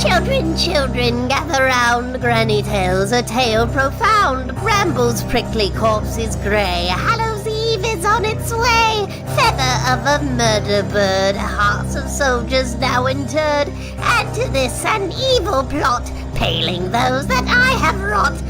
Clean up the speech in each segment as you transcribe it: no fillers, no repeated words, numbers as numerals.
Children, children, gather round. Granny tells a tale profound. Brambles, prickly corpses grey. Hallows Eve is on its way. Feather of a murder bird. Hearts of soldiers now interred. Add to this an evil plot, paling those that I have wrought.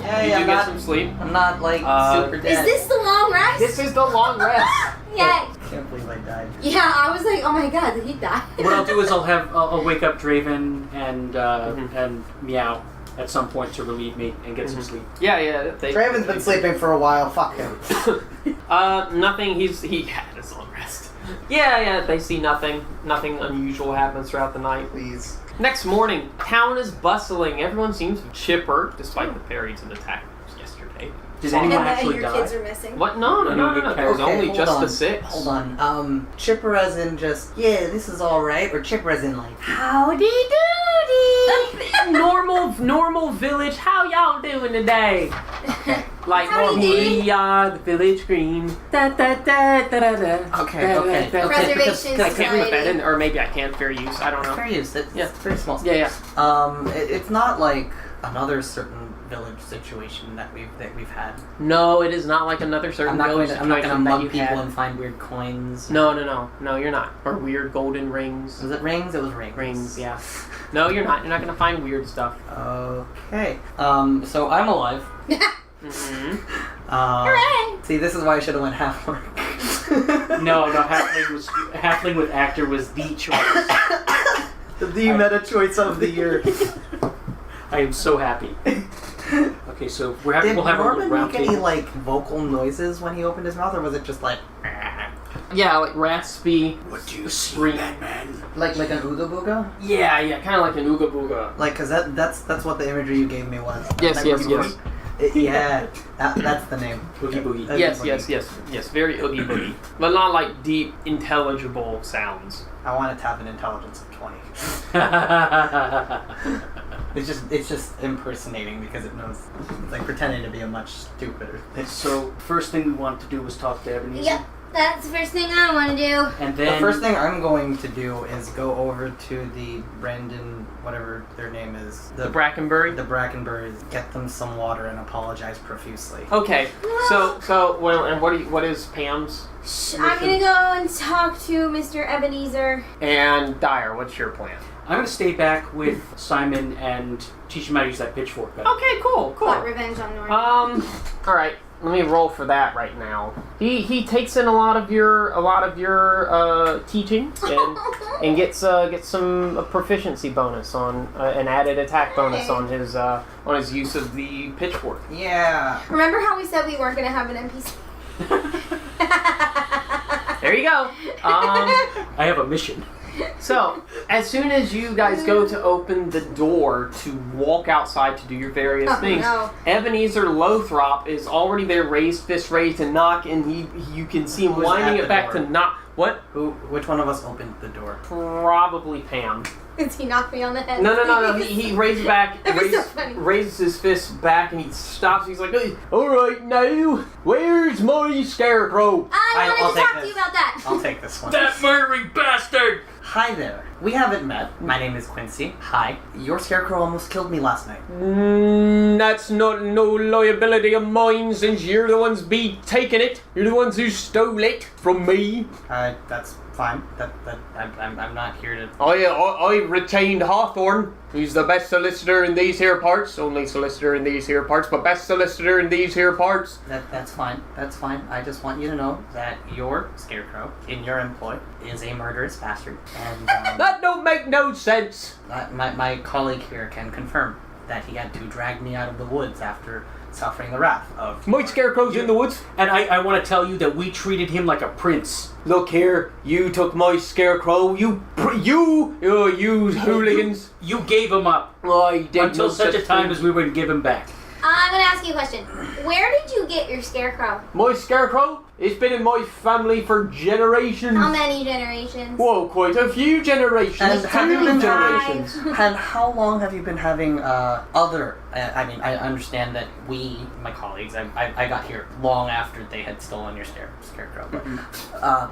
Hey, Did you get some sleep? I'm not like super dead. Is this the long rest? This is the long rest. Yay. I can't believe I died. Yeah, I was like, oh my god, did he die? What I'll do is I'll wake up Draven and Miao at some point to relieve me and get some sleep. Yeah. Draven's been sleeping for a while. Fuck him. Nothing. He had his long rest. Yeah. They see nothing. Nothing unusual happens throughout the night. Please. Next morning, town is bustling. Everyone seems chipper, despite the Perytons attack yesterday. Did anyone And actually your die? kids are missing. What? No. There's only hold just on. the 6. Hold on. Chipper as in just, yeah, this is alright, or chipper as in like, howdy doody. Normal village. How y'all doing today? Like Howdy-dee. we are the village green. Da da da da da da. Okay. Preservation I can't put that in, Society. or maybe I can. Fair use. I don't know. Fair use. It's very small. Yeah. It's not like another certain village situation that we've had. No, it is not like another certain village I'm not gonna situation that mug you people had. and find weird coins. No, you're not. Or weird golden rings. Was it rings? It was rings. Rings, yeah. No, you're not. You're not gonna find weird stuff. Okay. So I'm alive. Mm-hmm. Hooray! See, this is why I should have went half orc. No, halfling with actor was the choice. The meta choice of the year. I am so happy. Okay, so we'll have a little Norman round make any table. like vocal noises when he opened his mouth, or was it just like Yeah, like raspy. What do you see, Scream. Batman? like an ooga booga? Yeah, kind of like an ooga booga. Like, cause that's what the imagery you gave me was. Yes, That yes, was- yes. Yeah, that's the name. Boogie boogie. Oogie Yes, boogie. yes. Very oogie boogie, but not like deep, intelligible sounds. I want it to have an intelligence of 20. It's just impersonating because it knows. It's like pretending to be a much stupider. So first thing we wanted to do was talk to Ebenezer. Yep, that's the first thing I want to do. And The then first thing I'm going to do is go over to the Brandon, whatever their name is, The Brackenbury. the Brackenburies, get them some water and apologize profusely. Okay, so well, and what is Pam's I'm gonna go and talk to Mr. Ebenezer. and Dyer? What's your plan? I'm going to stay back with Simon and teach him how to use that pitchfork better. Okay, cool. Plot revenge on Norman. All right. Let me roll for that right now. He takes in a lot of your teaching and gets some a proficiency bonus on an added attack bonus on his use of the pitchfork. Yeah. Remember how we said we weren't gonna have an NPC? There you go. I have a mission. So, as soon as you guys go to open the door to walk outside to do your various things, no. Ebenezer Lothrop is already there, raised fist raised to knock, and you can see him Who's winding at it the back door? to knock. What? Which one of us opened the door? Probably Pam. Did he knock me on the head? No. He raises back, That'd be so funny. raises his fist back, and he stops. He's like, "Hey, all right, now, where's my scarecrow?" I I'll wanted to take talk to this. you about that. I'll take this one. That murdering bastard! Hi there. We haven't met. My name is Quincy. Hi. Your scarecrow almost killed me last night. That's not no liability of mine, since you're the ones be taking it. You're the ones who stole it from me. That's fine. I'm not here to. I retained Hawthorne. He's the best solicitor in these here parts. Only solicitor in these here parts, but best solicitor in these here parts. That's fine. That's fine. I just want you to know that your scarecrow in your employ is a murderous bastard, and That don't make no sense. my colleague here can confirm that he had to drag me out of the woods after suffering the wrath of. My scarecrow's in the woods. And I want to tell you that we treated him like a prince. Look here, you took my scarecrow. You hooligans. You gave him up I did until no such a time thing. as we would give him back. I'm gonna ask ask you a question. Where did you get your scarecrow? My scarecrow? It's been in my family for generations. How many generations? Whoa, quite a few generations. And have you been generations. And how long have you been having other? I mean, I understand that my colleagues, I got here long after they had stolen your scarecrow. But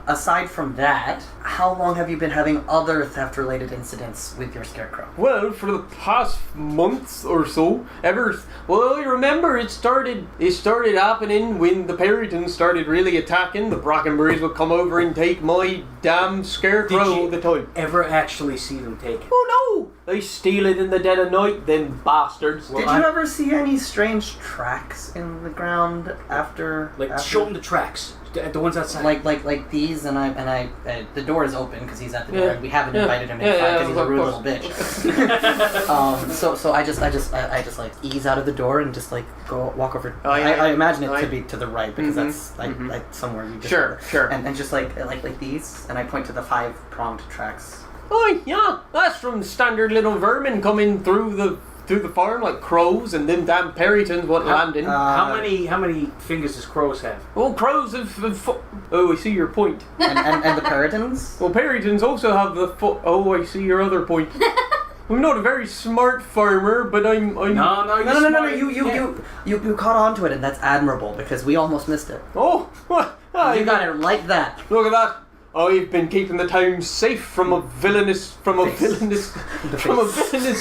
aside from that, how long have you been having other theft-related incidents with your scarecrow? Well, for the past month or so, well, I remember it started happening when the Perytons started really attacking. The Brackenburies would come over and take my damn scarecrow all the time. Ever actually see them take it? Oh no! They steal it in the dead of night, them bastards. Did you ever see any strange tracks in the ground after? Show them the tracks. The ones outside. Like these, and I the door is open because he's at the door, and we haven't invited him inside because he's a rude little bitch. So I just like ease out of the door and just like go walk over. I imagine it to be to the right because that's like somewhere you just sure. And just like these, and I point to the 5-pronged tracks. Oh yeah, that's from standard little vermin coming through the farm like crows and them damn Perytons what landing. How many fingers does crows have? Well, crows have oh, I see your point. and the Perytons? Well, Perytons also have the oh, I see your other point. I'm not a very smart farmer, but I'm No, you caught on to it, and that's admirable because we almost missed it. Oh, what? You got it like that. Look at that. I've been keeping the town safe from a villainous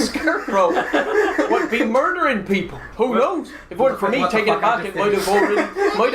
scarecrow. Would be murdering people. Who knows? If it weren't for me taking it back, it might have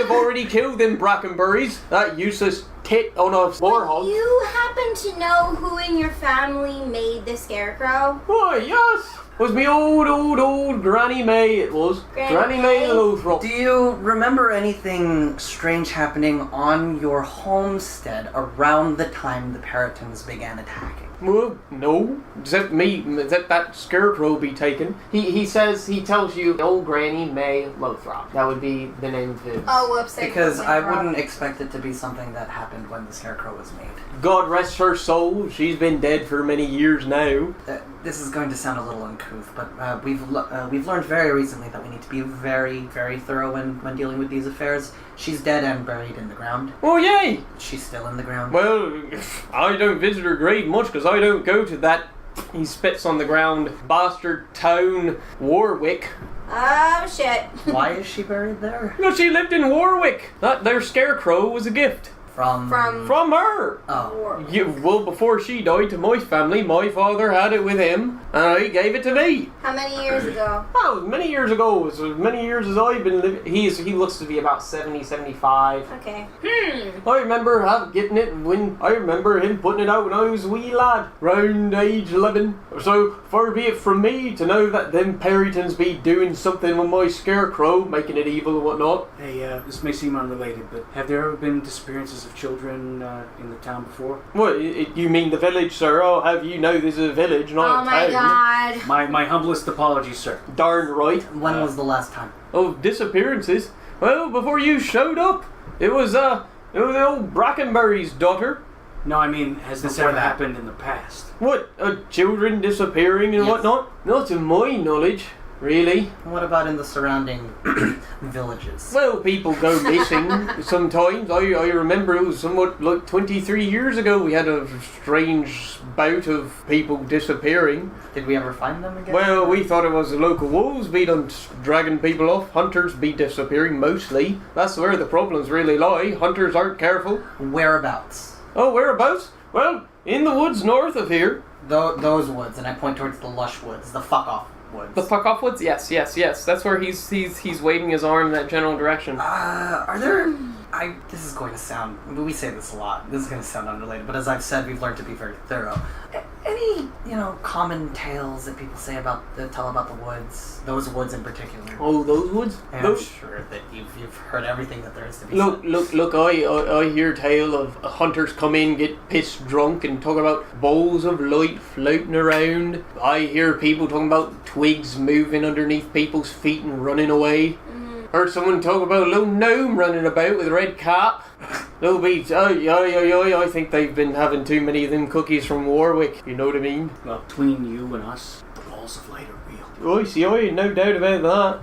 already killed them Brackenburies. That useless tit on a warhog. You happen to know who in your family made the scarecrow? Why, yes. It was me old Granny May, it was. Granny May Ænglethörpe. Do you remember anything strange happening on your homestead around the time the Perytons began attacking? Well, no. Except that scarecrow be taken. He tells you old Granny May Ænglethörpe. That would be the name of his. Oh, whoops. Because I wouldn't expect it to be something that happened when the scarecrow was made. God rest her soul. She's been dead for many years now. This is going to sound a little uncouth, but we've learned very recently that we need to be very, very thorough when dealing with these affairs. She's dead and buried in the ground. Oh, yay! She's still in the ground. Well, I don't visit her grave much because I don't go to that, he spits on the ground, bastard town, Warwick. Oh, shit. Why is she buried there? No, she lived in Warwick. Their scarecrow was a gift. From her. Oh. Well, before she died to my family, my father had it with him, and he gave it to me. How many years ago? Oh, many years ago. As many years as I've been living. He looks to be about 70, 75. Okay. I remember getting it I remember him putting it out when I was a wee lad, round age 11. So far be it from me to know that them Perytons be doing something with my scarecrow, making it evil and whatnot. Hey, this may seem unrelated, but have there ever been disappearances of children in the town before? What, you mean the village, sir? Oh, have you know this is a village, not a town. Oh my god. My humblest apologies, sir. Darn right. When was the last time? Oh, disappearances? Well, before you showed up. It was the old Brackenburies' daughter. No, I mean, has this ever happened in the past? What, children disappearing and whatnot? Not to my knowledge. Really? What about in the surrounding villages? Well, people go missing sometimes. I remember it was somewhat like 23 years ago we had a strange bout of people disappearing. Did we ever find them again? Well, we thought it was the local wolves be done dragging people off. Hunters be disappearing mostly. That's where the problems really lie. Hunters aren't careful. Whereabouts? Oh, whereabouts? Well, in the woods north of here. Those woods, and I point towards the lush woods, the fuck off woods. The fuck off woods? Yes. That's where he's waving his arm in that general direction. Are there... This is going to sound... We say this a lot. This is going to sound unrelated, but as I've said, we've learned to be very thorough. Any, common tales that people tell about the woods? Those woods in particular. Oh, those woods? I'm sure that you've heard everything that there is to be said. Look, I hear tale of hunters come in, get pissed drunk and talk about bowls of light floating around. I hear people talking about twigs moving underneath people's feet and running away. Heard someone talk about a little gnome running about with a red cap. They'll be, I think they've been having too many of them cookies from Warwick, you know what I mean? Well, between you and us, the walls of light are real. I see, no doubt about that.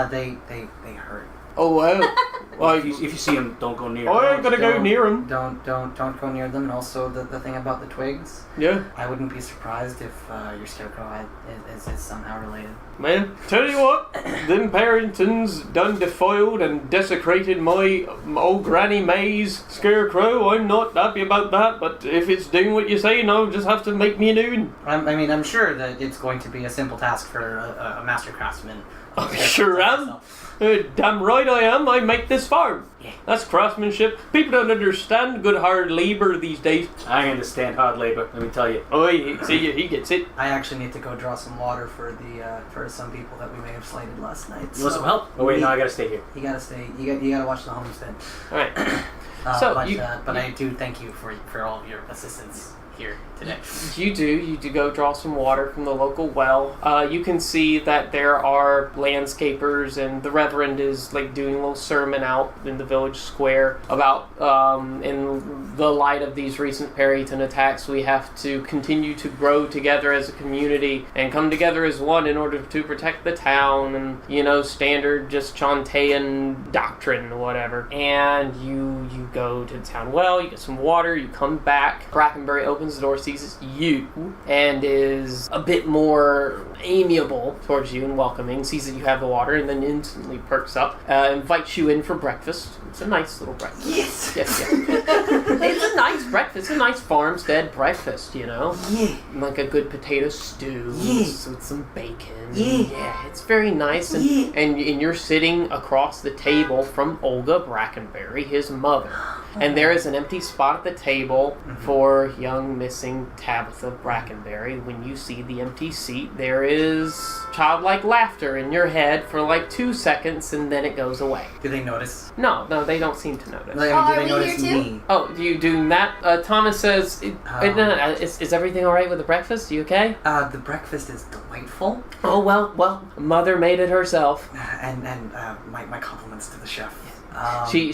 They hurt. Oh, well. Well, If you see him, don't go near. I ain't gonna go near him. Don't go near them. And also the thing about the twigs. Yeah. I wouldn't be surprised if your scarecrow is somehow related. Man, tell you what, them Perytons done defiled and desecrated my old Granny May's scarecrow. I'm not happy about that, but if it's doing what you say, no, just have to make me a new one. I'm sure that it's going to be a simple task for a master craftsman. I sure am. Damn right I am. I make this farm. Yeah. That's craftsmanship. People don't understand good hard labor these days. I understand hard labor. Let me tell you. Oh, he gets it. I actually need to go draw some water for for some people that we may have slighted last night. You want some help? Oh wait, no, I gotta stay here. You gotta stay. You gotta watch the homestead. All right. But I do thank you for all of your assistance here today. You do go draw some water from the local well. You can see that there are landscapers, and the Reverend is like doing a little sermon out in the village square about in the light of these recent Peryton attacks, we have to continue to grow together as a community and come together as one in order to protect the town, and standard just Chantean doctrine or whatever. And you go to the town well, you get some water, you come back. Brackenbury opens the door, sees you, and is a bit more amiable towards you and welcoming, sees that you have the water, and then instantly perks up, invites you in for breakfast. It's a nice little breakfast. Yes. It's a nice breakfast, a nice farmstead breakfast, Yeah. like a good potato stew with some bacon. Yeah. It's very nice, and you're sitting across the table from Olga Brackenbury, his mother. And there is an empty spot at the table for young missing Tabitha Brackenbury. When you see the empty seat, there is childlike laughter in your head for like 2 seconds, and then it goes away. Do they notice? No, they don't seem to notice. Like, are do they we notice here too? me? Oh, you doing that? Thomas says, is everything all right with the breakfast? You okay? The breakfast is delightful. Oh, well, mother made it herself. And my compliments to the chef. She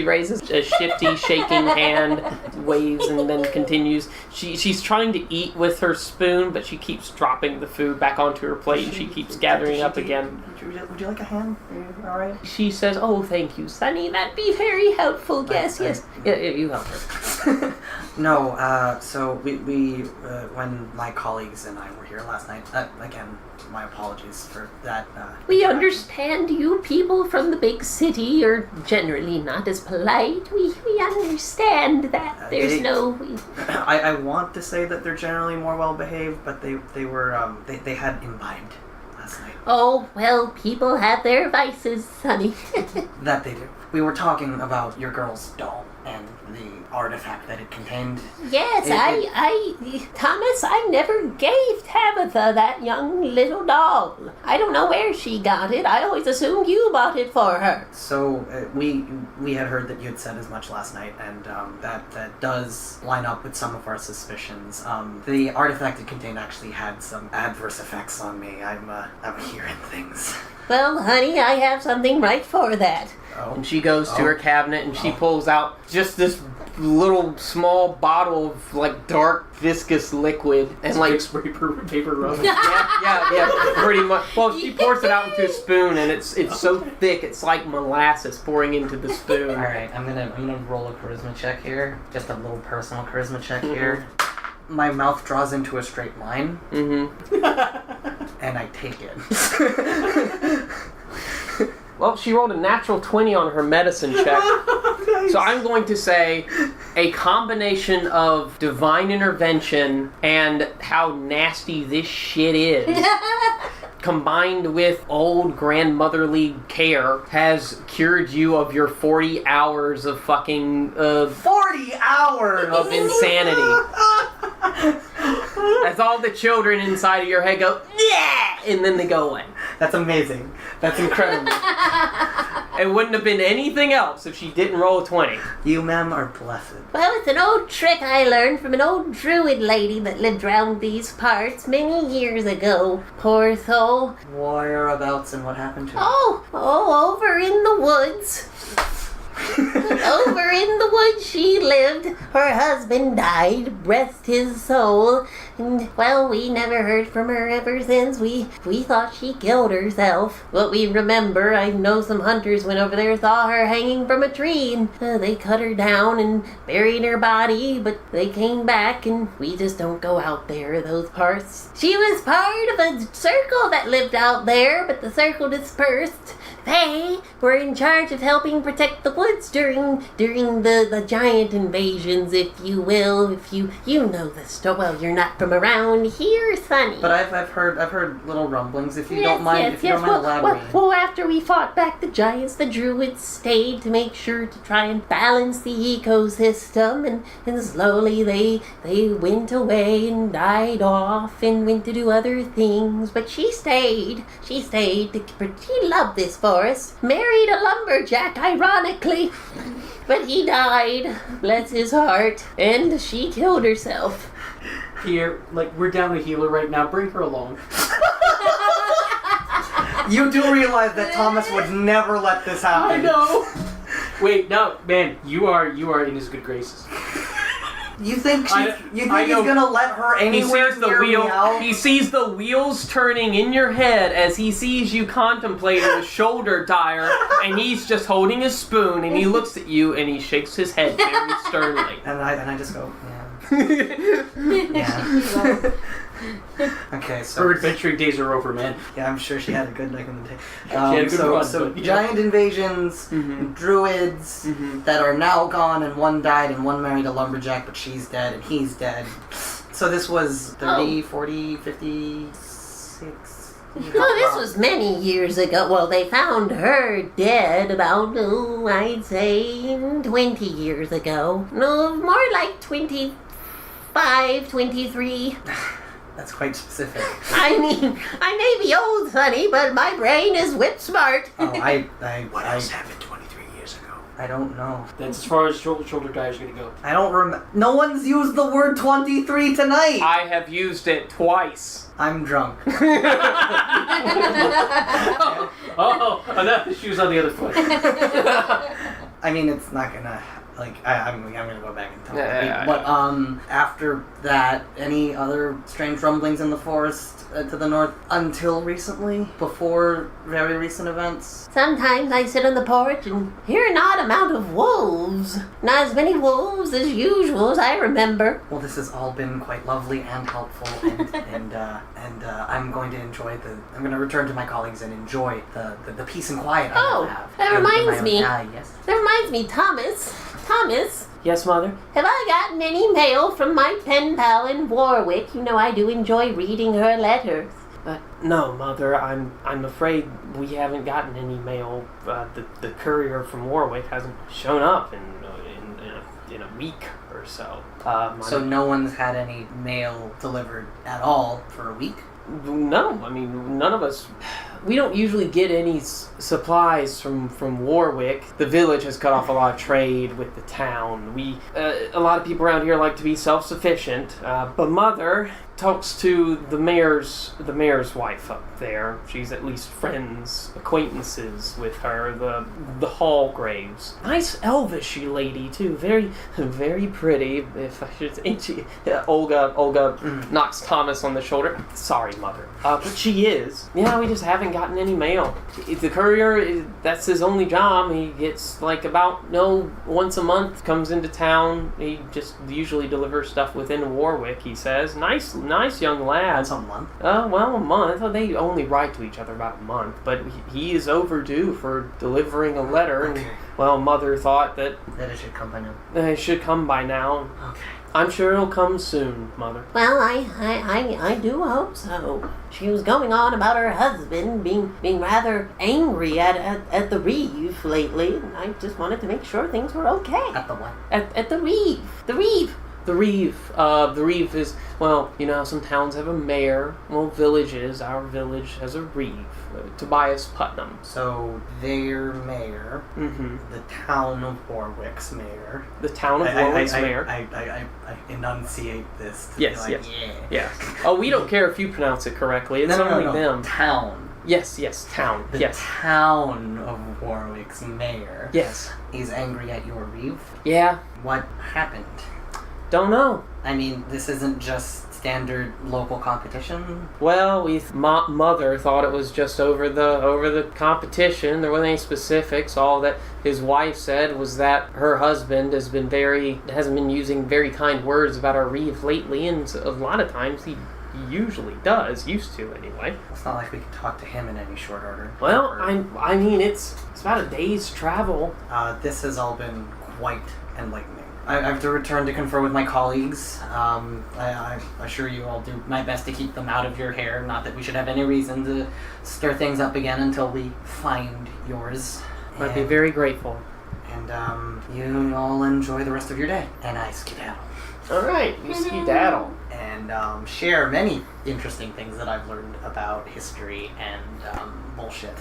raises a shifty, shaking hand, waves, and then continues. She's trying to eat with her spoon, but she keeps dropping the food back onto her plate, and she keeps gathering up again. Would you like a hand? Are you all right? She says, "Oh, thank you, Sonny. That'd be very helpful. Yes. Yeah, you help her." No. So we when my colleagues and I were here last night. Again, my apologies for that. We understand you people from the big city are generally not as polite. We understand that. There's I want to say that they're generally more well behaved, but they had imbibed last night. Oh, well, people have their vices, Sonny. That they do. We were talking about your girl's doll and the artifact that it contained. Yes, Thomas, I never gave Tabitha that young little doll. I don't know where she got it. I always assumed you bought it for her. So we had heard that you had said as much last night, and that does line up with some of our suspicions. The artifact it contained actually had some adverse effects on me. I'm hearing things. Well, honey, I have something right for that. Oh. And she goes to her cabinet and she pulls out just this little small bottle of like dark viscous liquid and like paper rub. yeah, pretty much. Well, she pours it out into a spoon and it's so thick it's like molasses pouring into the spoon. All right, I'm gonna roll a charisma check here, just a little personal charisma check here. My mouth draws into a straight line, and I take it. Well, she rolled a natural 20 on her medicine check. Nice. So I'm going to say a combination of divine intervention and how nasty this shit is, combined with old grandmotherly care, has cured you of your 40 hours of fucking... 40 hours! Of insanity. As all the children inside of your head go, yeah, and then they go away. That's amazing. That's incredible. It wouldn't have been anything else if she didn't roll a 20. You, ma'am, are blessed. Well, it's an old trick I learned from an old druid lady that lived round these parts many years ago. Poor soul. Whereabouts and what happened to her? Oh, over in the woods. Over in the woods she lived. Her husband died, rest his soul. And, well, we never heard from her ever since. We thought she killed herself. But we remember, I know some hunters went over there, saw her hanging from a tree, and they cut her down and buried her body, but they came back, and we just don't go out there, those parts. She was part of a circle that lived out there, but the circle dispersed. They were in charge of helping protect the woods during the giant invasions, if you will. If you know the story. Well, you're not from around here, Sonny. But I've heard little rumblings. If you don't mind elaborating. Well, after we fought back the giants, the druids stayed to make sure to try and balance the ecosystem, and slowly they went away and died off and went to do other things. But she stayed. She loved this forest. Married a lumberjack, ironically. But he died, bless his heart, and she killed herself. Pierre, we're down a healer right now. Bring her along. You do realize that Thomas would never let this happen. I know. Wait, no, man, you are in his good graces. You think he's gonna let her anywhere near Meow? He sees the wheels turning in your head as he sees you contemplating a shoulder tire, and he's just holding a spoon, and he looks at you and he shakes his head very sternly. And I just go, yeah. Okay, so her adventuring days are over, man. Yeah, I'm sure she had a good night in the day. She had a good run, so but, giant invasions, druids that are now gone, and one died, and one married a lumberjack, but she's dead, and he's dead. So this was 30, 40, 56... No, this was many years ago. Well, they found her dead about, I'd say 20 years ago. No, more like 25, 23. That's quite specific. I mean, I may be old, Sonny, but my brain is whip smart. What else happened 23 years ago? I don't know. That's as far as shoulder tires are gonna go. I don't remember. No one's used the word 23 tonight. I have used it twice. I'm drunk. Oh, that the shoes on the other foot. I mean, it's not gonna. I'm gonna go back and tell you. Yeah. But after that, any other strange rumblings in the forest to the north until recently? Before very recent events? Sometimes I sit on the porch and hear an odd amount of wolves. Not as many wolves as usual as I remember. Well, this has all been quite lovely and helpful, and I'm going to enjoy I'm going to return to my colleagues and enjoy the peace and quiet I will have. That reminds me. Yes. That reminds me, Thomas. Yes, Mother? Have I gotten any mail from my pen pal in Warwick? You know I do enjoy reading her letters. No, Mother. I'm afraid we haven't gotten any mail. The courier from Warwick hasn't shown up in a week or so. So no one's had any mail delivered at all for a week? No, I mean, none of us. We don't usually get any supplies from Warwick. The village has cut off a lot of trade with the town. A lot of people around here like to be self-sufficient. But Mother talks to the mayor's wife up there. She's at least acquaintances with her, the Hallgraves. Nice elvish lady too, very very pretty. If I should say, Olga knocks Thomas on the shoulder. Sorry, Mother, but she is. Yeah, we just haven't gotten any mail. The courier, that's his only job. He gets once a month, comes into town. He just usually delivers stuff within Warwick. He says, nice young lad. Once a month? A month. They only write to each other about a month, but he is overdue for delivering a letter. Okay. And, Mother thought that it should come by now. It should come by now. Okay. I'm sure it'll come soon, Mother. Well, I do hope so. She was going on about her husband being rather angry at the reeve lately, and I just wanted to make sure things were okay. At the what? At the reeve. The reeve. The reeve is, how some towns have a mayor. Well, our village has a reeve. Tobias Putnam. So their mayor, the town of Warwick's mayor. The town of Warwick's mayor. I enunciate this to Yes, be like, yes. Oh, we don't care if you pronounce it correctly. It's only no. them. Town. Yes, town. The Yes. town of Warwick's mayor Yes. is angry at your reeve. Yeah. What happened? Don't know. I mean, this isn't just standard local competition. Well, mother thought it was just over the competition. There wasn't any specifics. All that his wife said was that her husband hasn't been using very kind words about our reeve lately, and a lot of times he usually used to anyway. It's not like we can talk to him in any short order. Well, I mean it's about a day's travel. This has all been quite enlightening. I have to return to confer with my colleagues. I assure you I'll do my best to keep them out of your hair. Not that we should have any reason to stir things up again until we find yours. I'd be very grateful. And you all enjoy the rest of your day. And I skedaddle. All right, you skedaddle. And share many interesting things that I've learned about history and bullshit.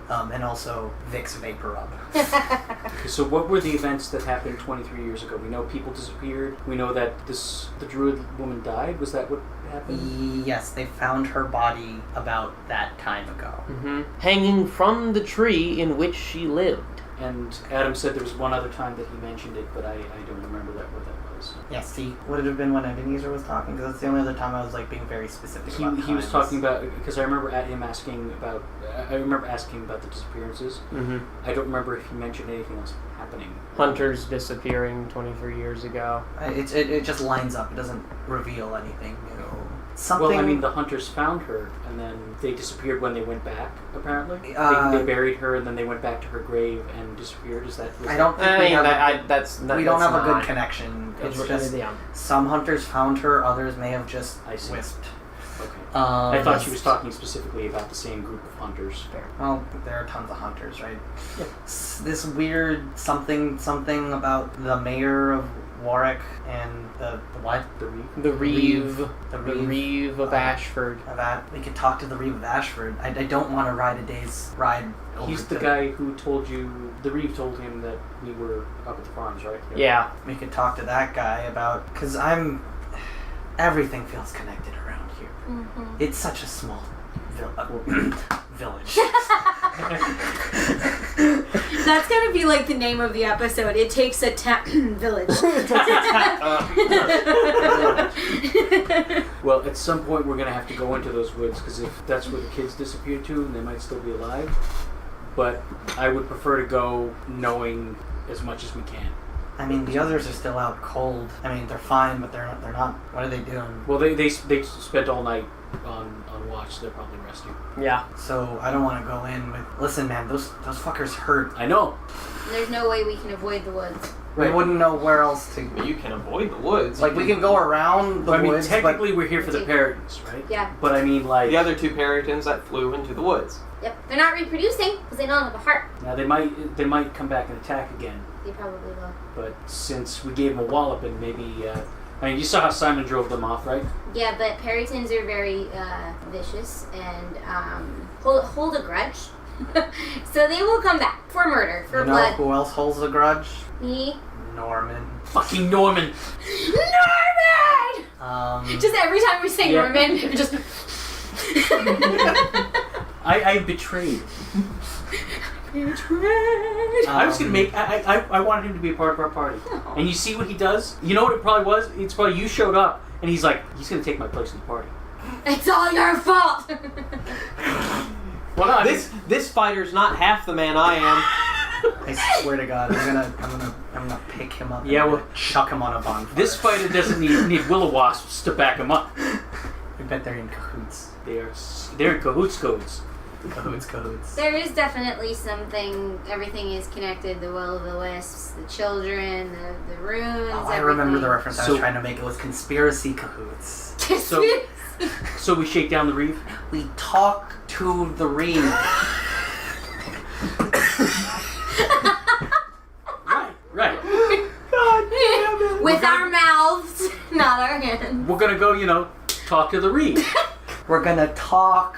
And also Vicks Vapor Rub. Okay, so what were the events that happened 23 years ago? We know people disappeared. We know that the druid woman died. Was that what happened? Yes, they found her body about that time ago. Mm-hmm. Hanging from the tree in which she lived. And Adam said there was one other time that he mentioned it, but I don't remember what that was. Yes, see, would it have been when Ebenezer was talking? Because that's the only other time I was like being very specific about He was talking about, because I remember him asking about, the disappearances. Mm-hmm. I don't remember if he mentioned anything else happening. Hunters disappearing 23 years ago. It just lines up. It doesn't reveal anything new. Something. Well, I mean, the hunters found her, and then they disappeared when they went back, apparently. They buried her, and then they went back to her grave and disappeared. Is that... I don't think we have we don't have a good not connection. It's That's just yeah. some hunters found her, others may have just wisped. Okay. I thought she was talking specifically about the same group of hunters. Well, there are tons of hunters, right? Yep. This weird something about the mayor of Warwick and the what? The Reeve. The Reeve of Ashford. We could talk to the Reeve of Ashford. I don't want to ride a day's ride over He's the guy who told you, the Reeve told him that we were up at the farms, right? Yeah. We could talk to that guy about, because everything feels connected around here. Mm-hmm. It's such a small village. That's gonna be like the name of the episode. It takes a village. Well, at some point we're going to have to go into those woods, because if that's where the kids disappeared to, they might still be alive. But I would prefer to go knowing as much as we can. I mean, the others are still out cold. I mean, they're fine, but they're not. What are they doing? Well, they spent all night on watch, so they're probably resting. Yeah. So I don't want to go in with. Listen, man, those fuckers hurt. I know. There's no way we can avoid the woods. We wouldn't know where else to. You can avoid the woods. Like, we can go around the woods, technically we're here for the Perytons, right? Yeah. But I mean, like... The other two Perytons that flew into the woods. Yep. They're not reproducing because they don't have a heart. Now, they might come back and attack again. They probably will. But since we gave them a wallop and maybe... I mean, you saw how Simon drove them off, right? Yeah, but Perytons are very vicious and hold a grudge. So they will come back for murder, for blood. Who else holds a grudge? Me. Norman. Fucking Norman! Norman! Just every time we say Norman, just... I betrayed. I was gonna make. I wanted him to be a part of our party. Oh. And you see what he does? You know what it probably was? It's probably you showed up and he's like, he's gonna take my place in the party. It's all your fault. Well, no, this fighter's not half the man I am. I swear to God, I'm gonna pick him up. Yeah, and chuck him on a bonfire. This fighter doesn't need will-o-wisps to back him up. I bet they're in cahoots. They're in cahoots. Cahoots. There is definitely something. Everything is connected. The will-o-wisps, the children, the runes. Oh, I remember the reference I was trying to make. It was conspiracy cahoots. So we shake down the reef. We talk to the reef. Right. God damn it. With our mouths, not our hands. We're gonna go, talk to the reef. We're gonna talk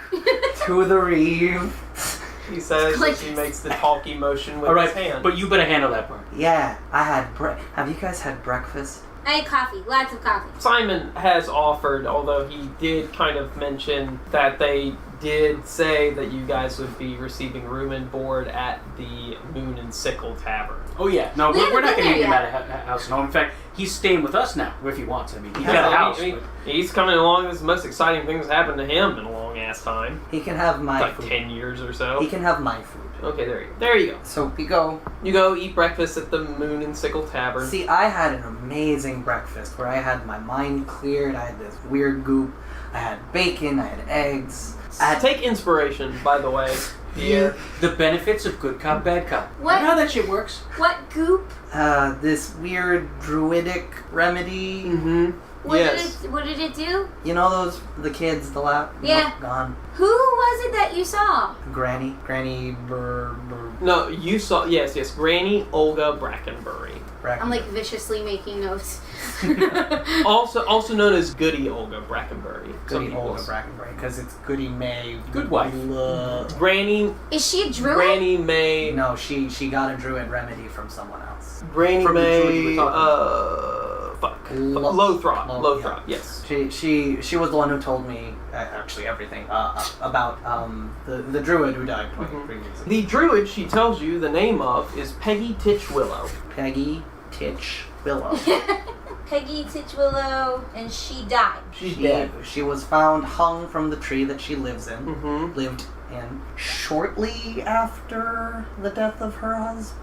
to the reef. He says as he makes the talky motion with his hand. But you better handle that part. Yeah, I had have you guys had breakfast? I had coffee. Lots of coffee. Simon has offered, although he did kind of mention that they did say that you guys would be receiving room and board at the Moon and Sickle Tavern. Oh yeah, no, We we're haven't not been going to get him there out of house and home. In fact, he's staying with us now if he wants. I mean, he's got a house. He's coming along. This is the most exciting thing that's happened to him in a long ass time. He can have my Like food. 10 years or so. He can have my food. Okay, there you go. There you go. So we go. You go eat breakfast at the Moon and Sickle Tavern. See, I had an amazing breakfast where I had my mind cleared. I had this weird goop. I had bacon. I had eggs. Take inspiration, by the way, Pierre. The benefits of good cop, bad cop. What? You know how that shit works? What goop? This weird druidic remedy. Mm-hmm. What did it do? You know the kids, the lap? Yeah. Gone. Who was it that you saw? Granny. No, you saw, yes, Granny Olga Brackenbury. I'm like viciously making notes. Also known as Goody Olga Brackenbury. Goody Olga Brackenbury, because it's Goody May. Good wife. Granny. Is she a druid? Granny May. No, she got a druid remedy from someone else. Granny From the druid you May. were talking Lothrop. Lo- Lothrop. yeah. Yes. She was the one who told me actually everything about the druid who died 23 years ago. The druid she tells you the name of is Peggy Titchwillow. Peggy Titchwillow. Peggy Titchwillow, and she died. She's dead. She was found hung from the tree that she lives in. Mm-hmm. Lived in shortly after the death of her husband.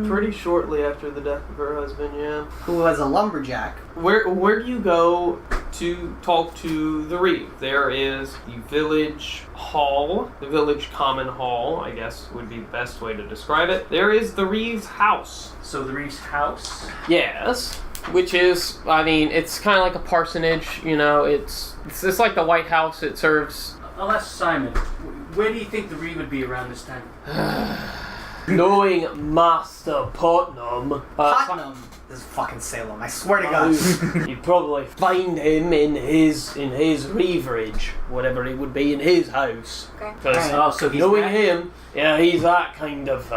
Pretty shortly after the death of her husband, yeah. Who was a lumberjack. Where do you go to talk to the Reeve? There is the village hall, the village common hall, I guess would be the best way to describe it. There is the Reeve's house. So the Reeves' house. Yes. Which is, I mean, it's kind of like a parsonage, you know, it's like the White House. It serves... I'll ask Simon, where do you think the Reeve would be around this time? Knowing Master Putnam... Putnam is fucking Salem, I swear to God. You'd probably find him in his reeverage, whatever it would be in his house. Okay. Because Oh, so he's knowing that- him, yeah, he's that kind of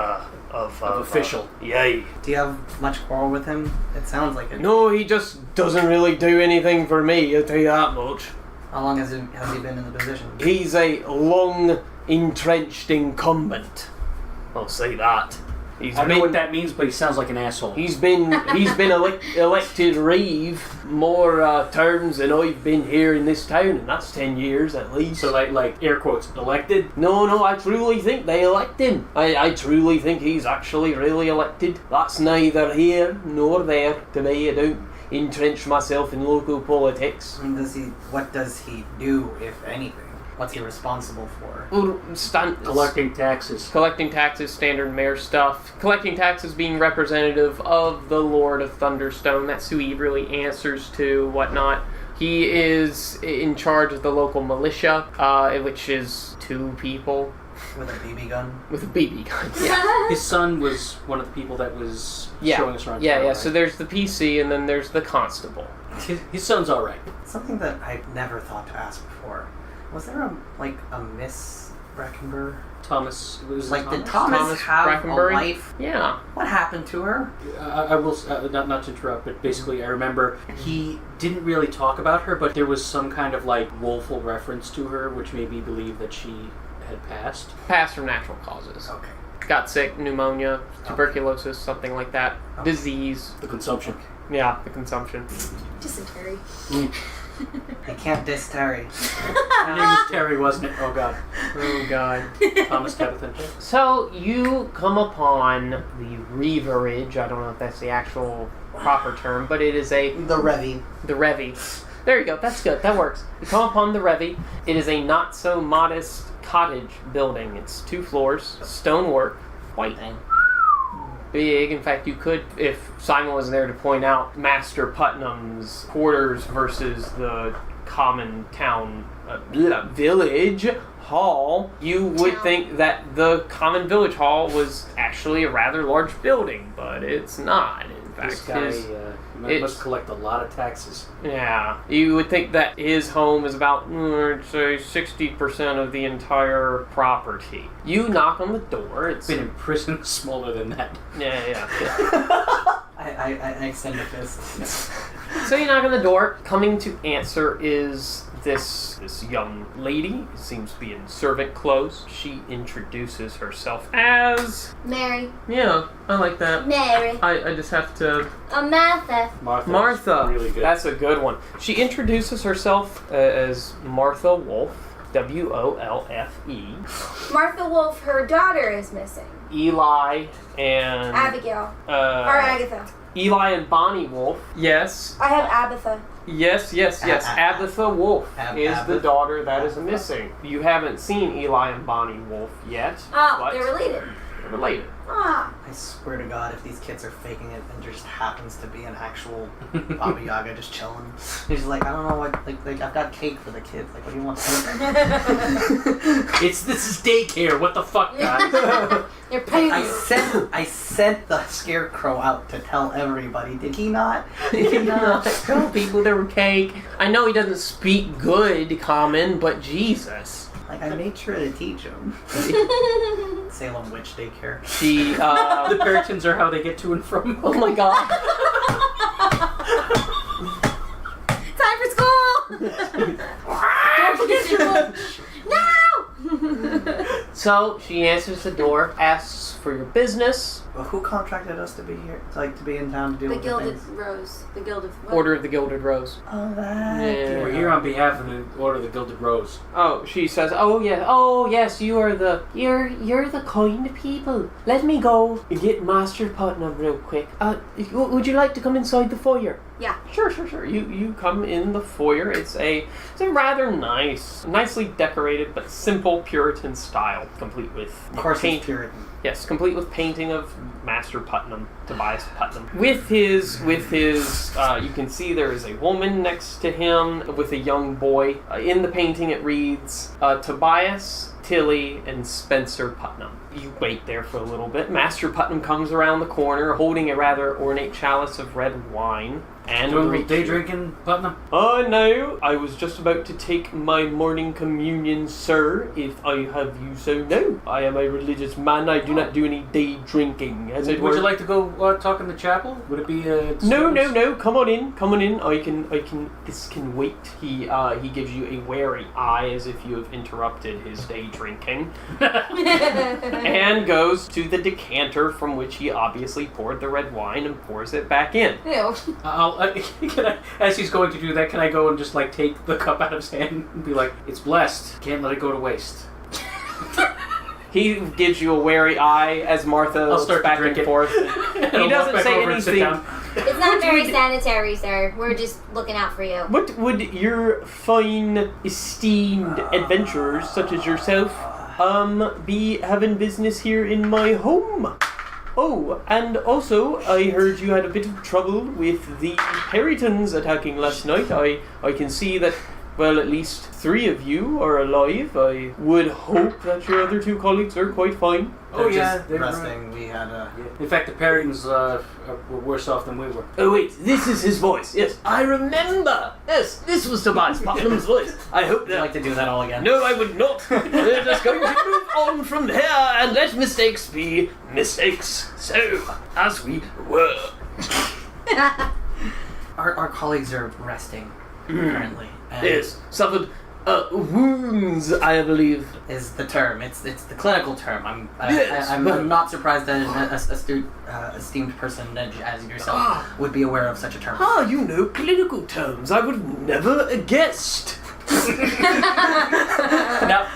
official. Yay. Do you have much quarrel with him? It sounds like it. No, he just doesn't really do anything for me, I'll tell you that much. How long has he been in the position? He's a long entrenched incumbent. I'll say that. He's I don't know what that means, but he sounds like an asshole. He's been elected Reeve more terms than I've been here in this town, and that's 10 years at least. So like air quotes, elected? No, I truly think they elect him. I truly think he's actually really elected. That's neither here nor there to me. I don't entrench myself in local politics. And what does he do, if anything? What's he responsible for? Collecting taxes. Collecting taxes, standard mayor stuff. Collecting taxes, being representative of the Lord of Thunderstone. That's who he really answers to, whatnot. He is in charge of the local militia, which is 2 people. With a BB gun? With a BB gun, yeah. His son was one of the people that was showing us around. Yeah, town, yeah. right? So there's the PC, and then there's the constable. His son's all right. Something that I never thought to ask before. Was there a Miss Brackenbury? Thomas. Was it Like, did Thomas? Thomas have Brackenbury? a wife? Yeah. What happened to her? I will not to interrupt, but basically I remember he didn't really talk about her, but there was some kind of like woeful reference to her, which made me believe that she had passed. Passed from natural causes. Okay. Got sick, pneumonia, tuberculosis, something like that. Okay. Disease. The consumption. Yeah, the consumption. Dysentery. I can't diss Terry. Her name was Terry, wasn't it? Oh God. Oh God. Thomas Tabitha. So you come upon the Reeverage. I don't know if that's the actual proper term, but it is The Revy. the Revy. There you go. That's good. That works. You come upon the Revy. It is a not so modest cottage building. It's 2 floors, stonework, white. Big. In fact, you could, if Simon was there to point out Master Putnam's quarters versus the common town village hall, you would think that the common village hall was actually a rather large building, but it's not. In fact, This guy must collect a lot of taxes. yeah, you would think that his home is about, I'd say, 60% of the entire property. You knock on the door. It's Been in prison smaller than that. yeah. I extend a fist. So you knock on the door. Coming to answer is this young lady. Seems to be in servant clothes. She introduces herself as... Mary. Yeah, I like that. Mary. I just have to... Martha. Martha. Really good. That's a good one. She introduces herself as Martha Wolfe. Wolfe. Martha Wolfe, her daughter is missing. Eli and... Abigail. Or Agatha. Eli and Bonnie Wolfe. Yes. I have Abatha. Yes. Abatha Wolfe is the Abatha. daughter that is missing. You haven't seen Eli and Bonnie Wolfe yet. Oh, but they're related. they're related. Ah. I swear to God, if these kids are faking it and there just happens to be an actual Baba Yaga just chilling, he's like, I don't know what, like I've got cake for the kids. Like, what do you want? This is daycare. What the fuck, guys? They're paying I you. sent the scarecrow out to tell everybody. Did he not? Did he not? Tell people there were cake. I know he doesn't speak good common, but Jesus. Like, I made sure to teach him. Salem Witch Daycare. The The Perytons are how they get to and from. oh my God. Time for school! Don't forget your lunch! No! So she answers the door, asks for your business. Well, who contracted us to be here? Like, to be in town to deal The with Gilded things? Rose. The Gilded... What? Order of the Gilded Rose. Oh, that. Yeah. We're here on behalf of the Order of the Gilded Rose. Oh, she says, oh yes, you're the kind people. Let me go get Master Putnam real quick. Would you like to come inside the foyer? Yeah. Sure. You come in the foyer. It's a rather nicely decorated but simple Puritan style, complete with Of course, paint. it's Puritan. Yes, complete with painting of Master Putnam, Tobias Putnam. With his, you can see there is a woman next to him with a young boy. In the painting it reads, Tobias, Tilly, and Spencer Putnam. You wait there for a little bit. Master Putnam comes around the corner holding a rather ornate chalice of red wine. And Doing a little day drinking, Putnam? No, I was just about to take my morning communion, sir, if I have you so know. I am a religious man, I do not do any day drinking, as it were. Would you like to go talk in the chapel? Would it be No, come on in. I can, this can wait. He gives you a wary eye as if you have interrupted his day drinking. And goes to the decanter from which he obviously poured the red wine and pours it back in. Ew. As he's going to do that, can I go and just like take the cup out of his hand and be like, it's blessed. Can't let it go to waste. He gives you a wary eye as Martha I'll looks start to back drink and it. forth. And He doesn't say anything. It's not very sanitary, sir. We're just looking out for you. What would your fine, esteemed adventurers such as yourself be having business here in my home? Oh, and also, I heard you had a bit of trouble with the Perytons attacking last night. I can see that, well, at least 3 of you are alive. I would hope that your other 2 colleagues are quite fine. Oh, They're yeah, just they're resting. We had a... In fact, the Perytons were worse off than we were. Oh wait, this is his voice. Yes, I remember. Yes, this was Tobias Putnam's voice. I hope Would you that... like to do that all again? No, I would not. We're just going to move on from here and let mistakes be mistakes. So, as we were. Our colleagues are resting currently. And Yes, suffered wounds, I believe. is the term. It's the clinical term. I'm Yes, I'm not surprised that an astute, esteemed person as yourself would be aware of such a term. Ah, you know clinical terms. I would have never guessed. Now,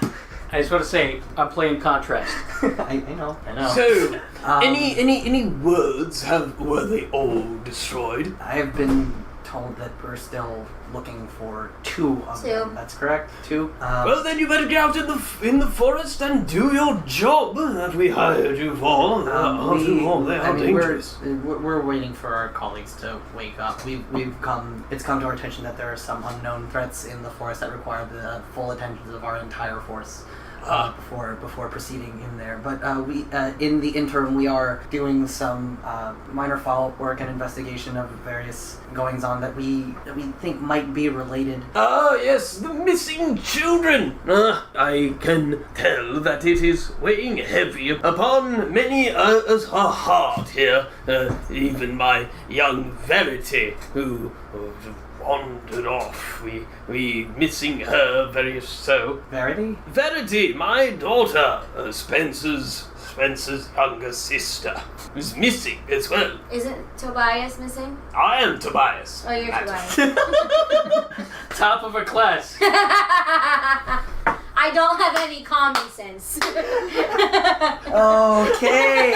I just want to say, I'm playing contrast. I know. So, Um, any words were they all destroyed? I have been told that we're still looking for 2 of them. 2. That's correct. 2. Well, then you better get out in the forest and do your job that we hired you for. They are dangerous. We're waiting for our colleagues to wake up. It's come to our attention that there are some unknown threats in the forest that require the full attention of our entire force. before proceeding in there. But we in the interim we are doing some minor follow-up work and investigation of various goings-on that we think might be related. Ah, yes, the missing children. I can tell that it is weighing heavy upon many a heart here. Even my young Verity, who wandered off. We missing her very so. Verity? Verity, my daughter, Spencer's younger sister, is missing as well. Isn't Tobias missing? I am Tobias. Oh, you're Tobias. Top of her class. I don't have any common sense. Okay.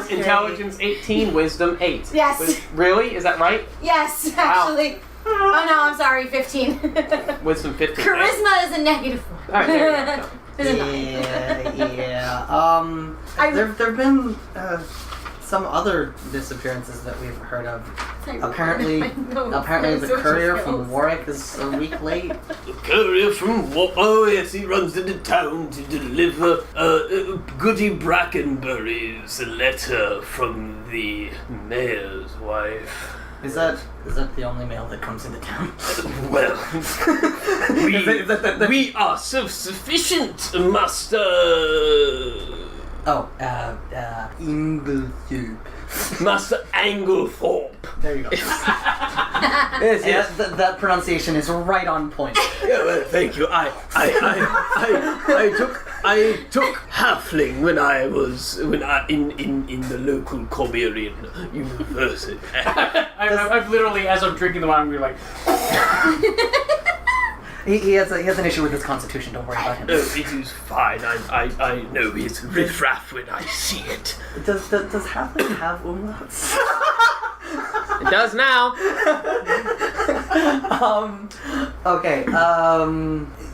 Intelligence 18, wisdom 8. Yes. Really? Is that right? Yes, actually. Oh no, I'm sorry, 15. Wisdom 15. Charisma is a -1. Alright, there you go. Is it not? Yeah. There've been some other disappearances that we've heard of. Apparently the courier from Warwick is a week late. The courier from oh yes, he runs into town to deliver Goody Brackenburies, a letter from the mayor's wife. Is that the only mail that comes into town? Well, we are self-sufficient, Master. Oh, Ænglethörpe. Master Ænglethörpe. There you go. Yes. That pronunciation is right on point. Yeah, well, thank you. I took halfling when I in the local Cormerian University. I've literally, as I'm drinking the wine, we're like. He has an issue with his constitution. Don't worry about him. Oh, it is fine. I know his riffraff when I see it. Does halfling have umlauts? It does now. Okay.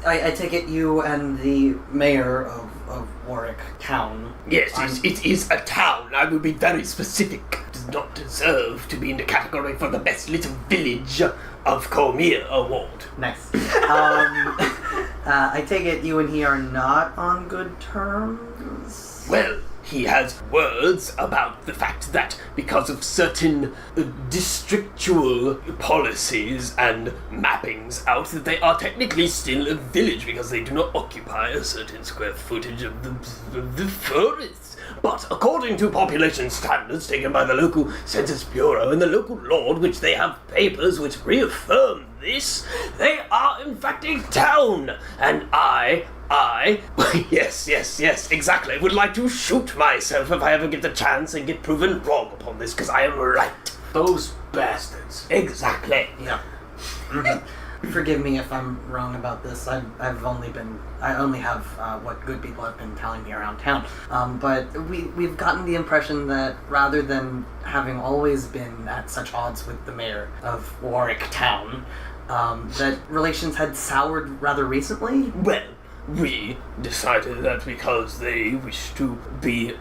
I take it you and the mayor of Warwick town. Yes, it is a town. I will be very specific. It does not deserve to be in the category for the best little village of Cormier award. Nice. I take it you and he are not on good terms? Well, he has words about the fact that because of certain districtual policies and mappings out, that they are technically still a village because they do not occupy a certain square footage of the forest. But according to population standards taken by the local Census Bureau and the local lord, which they have papers which reaffirm this, they are in fact a town. And I, yes, exactly, would like to shoot myself if I ever get the chance and get proven wrong upon this, because I am right. Those bastards. Exactly. Yeah. Forgive me if I'm wrong about this. I only have what good people have been telling me around town. But we've gotten the impression that rather than having always been at such odds with the mayor of Warwick town, that relations had soured rather recently. Well, we decided that because they wish to be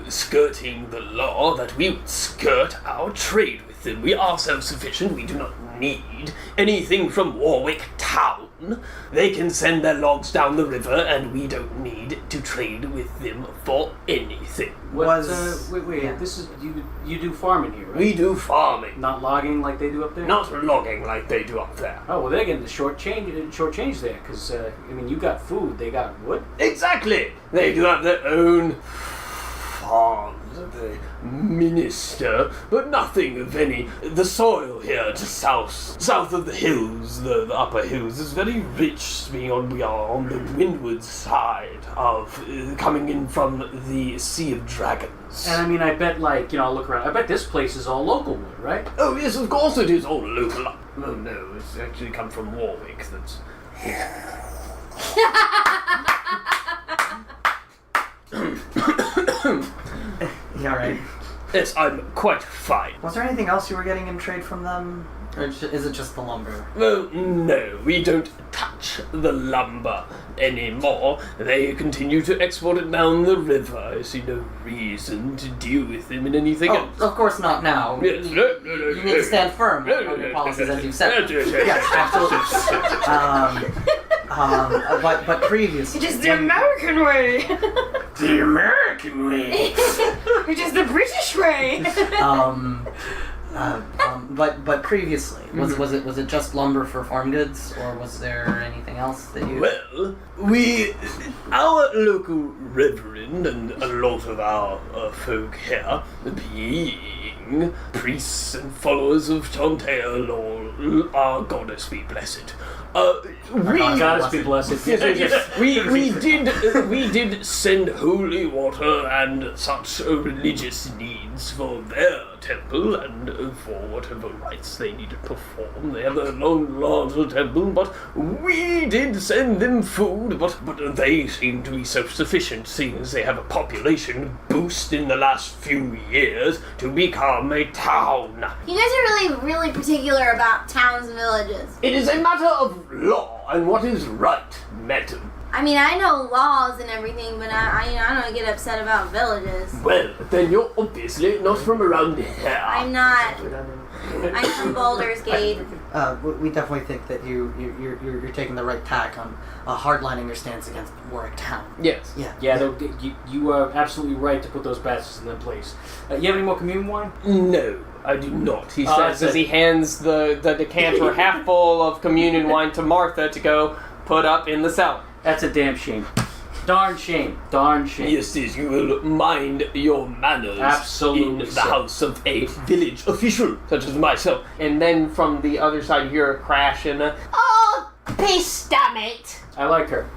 skirting the law, that we would skirt our trade with them. We are self-sufficient. We do not need anything from Warwick town. They can send their logs down the river, and we don't need to trade with them for anything. Wait. Yeah. This is you do farming here, right? We do farming, Not logging like they do up there. not logging like they do up there. Oh well, they're getting the short change there, because you got food, they got wood. Exactly. They do have their own farms. They minister, but nothing of any. The soil here, just south of the hills, the upper hills, is very rich. We are on the windward side of coming in from the Sea of Dragons. And I bet I'll look around. I bet this place is all local wood, right? Oh yes, of course it is all local. Oh no, it's actually come from Warwick. That's. Yeah, right. Yes, I'm quite fine. Was there anything else you were getting in trade from them? Or is it just the lumber? Well, no, we don't touch the lumber anymore. They continue to export it down the river. I see no reason to deal with them in anything else. Of course not now. Yes, no. You need to stand firm on your policies as you've said. Yes. Yes, absolutely. But previously, It is the American way. The American way. It is the British way. But previously, was it just lumber for farm goods, or was there anything else that you? Well, our local reverend and a lot of our folk here, being priests and followers of Chantea law, our goddess be blessed. Goddess be blessed. We did send holy water and such religious needs for their temple and for whatever rites they need to perform. They have a larger temple, but we did send them food, but they seem to be self-sufficient, seeing as they have a population boost in the last few years to become a town. You guys are really, really particular about towns and villages. It is a matter of law and what is right, madam. I mean, I know laws and everything, but I don't get upset about villages. Well, then you're obviously not from around here. I'm not. I'm from Baldur's Gate. We definitely think that you're taking the right tack on hardlining your stance against Warwick Town. Yes. Yeah, you are absolutely right to put those bastards in their place. You have any more communion wine? No, I do not. He says as he hands the decanter half full of communion wine to Martha to go put up in the cellar. That's a damn shame. Darn shame. Darn shame. Yes, you will mind your manners Absolutely in the house of a village official, such as myself. And then from the other side you hear a crash and Oh, piss damn it! I like her.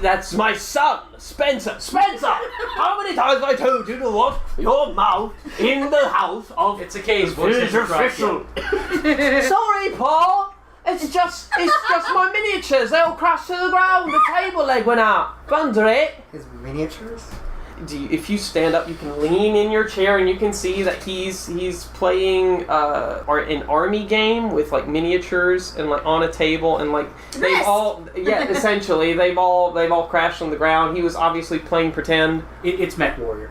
That's my son, Spencer. Spencer! How many times have I told you to watch your mouth in the house of It's a case. village official? Sorry, Paul. It's just my miniatures. They all crashed to the ground. The table leg went out. Under it. His miniatures? if you stand up, you can lean in your chair and you can see that he's playing an army game with like miniatures and like on a table and like they've all essentially they've all crashed on the ground. He was obviously playing pretend. It's Mech Warrior.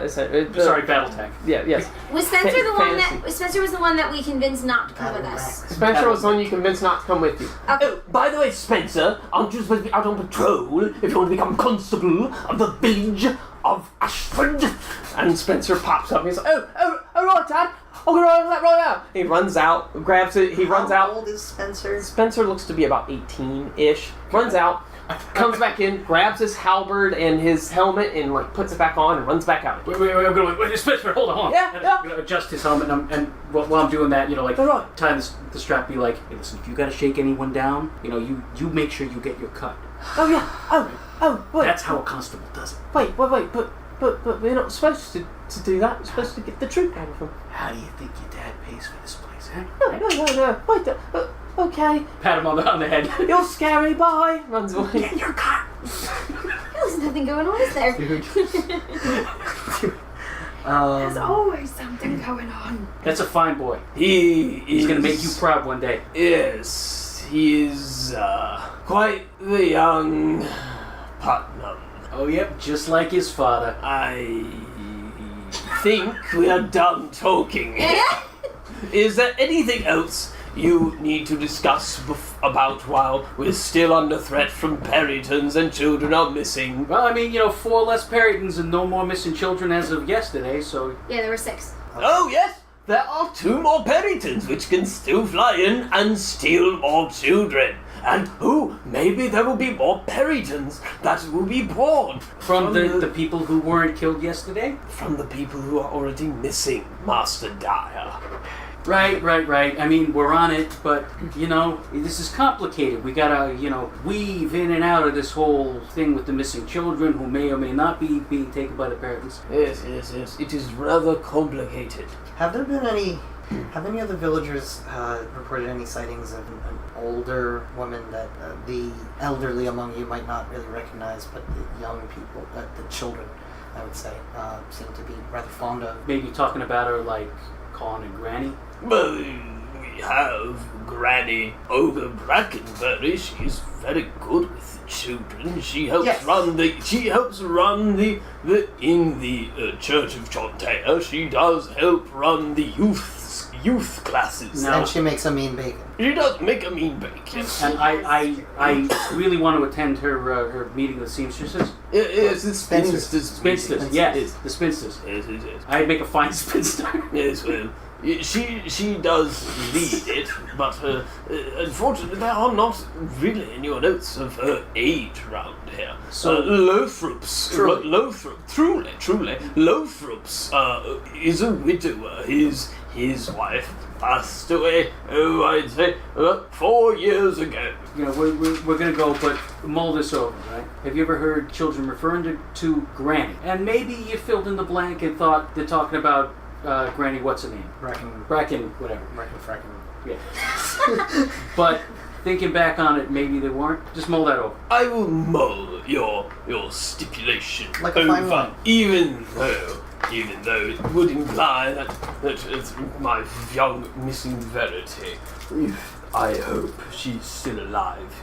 Sorry, BattleTech. Yes. Was Spencer the one that Spencer was the one that we convinced not to come with us? Spencer was the one you convinced not to come with you. Okay. Oh, by the way, Spencer, I'm just supposed to be out on patrol if you want to become constable of the village of Ashford. And Spencer pops up and he's like, oh, right, Dad. I'm gonna run that right now. He runs out, grabs it, runs out. How old is Spencer? Spencer looks to be about 18-ish. Runs out, comes back in, grabs his halberd and his helmet and like puts it back on and runs back out. Wait, Spencer, hold on. Yeah. I'm gonna adjust his helmet and while I'm doing that, Alright. tie the strap, be like, hey, listen, if you gotta shake anyone down, you make sure you get your cut. Oh yeah. Oh, wait. That's how a constable does it. Wait, but we're not supposed to do that. We're supposed to get the truth out of him. How do you think your dad pays for this place, huh? No. Wait, okay. Pat him on the head. You're scary, bye. Runs away. Get your cut. There's nothing going on, is there? There's always something going on. That's a fine boy. He's gonna make you proud one day. Yes, he is quite the young Putnam. Oh, yep, just like his father. I think we are done talking. Is there anything else you need to discuss about while we're still under threat from Perytons and children are missing? Well, 4 less Perytons and no more missing children as of yesterday, so... Yeah, there were 6. Oh, yes! There are 2 more Perytons which can still fly in and steal more children. And maybe there will be more Perytons that will be born. From the people who weren't killed yesterday? From the people who are already missing, Master Dyer. Right. We're on it, but, this is complicated. We gotta, weave in and out of this whole thing with the missing children who may or may not be being taken by the Perytons. Yes. It is rather complicated. Have any of the villagers reported any sightings of an older woman that the elderly among you might not really recognize, but the young people, the children, I would say, seem to be rather fond of? Maybe talking about her, like, calling her Granny? Well, we have Granny over Brackenburies. She's very good with the children. She helps run the Church of Chantea. She does help run the youth classes. No. And she makes a mean bacon. She does make a mean bacon. And I really want to attend her meeting with seamstresses. Yes, the spinsters. Spinsters, yes, the spinsters. Yes. I'd make a fine spinster. Yes, well, she does lead it, but unfortunately there are not really any notes of her age around here. So Lothrop's, truly, Lothrop's is a widower. His wife passed away, I'd say, 4 years ago. You know, we're gonna go, but mull this over, right? Have you ever heard children referring to Granny? And maybe you filled in the blank and thought they're talking about Granny, what's her name? Bracken, whatever. Yeah. But thinking back on it, maybe they weren't. Just mull that over. I will mull your stipulation Like a fine over, wine. even though it would imply that it's my young missing Verity, if I hope she's still alive,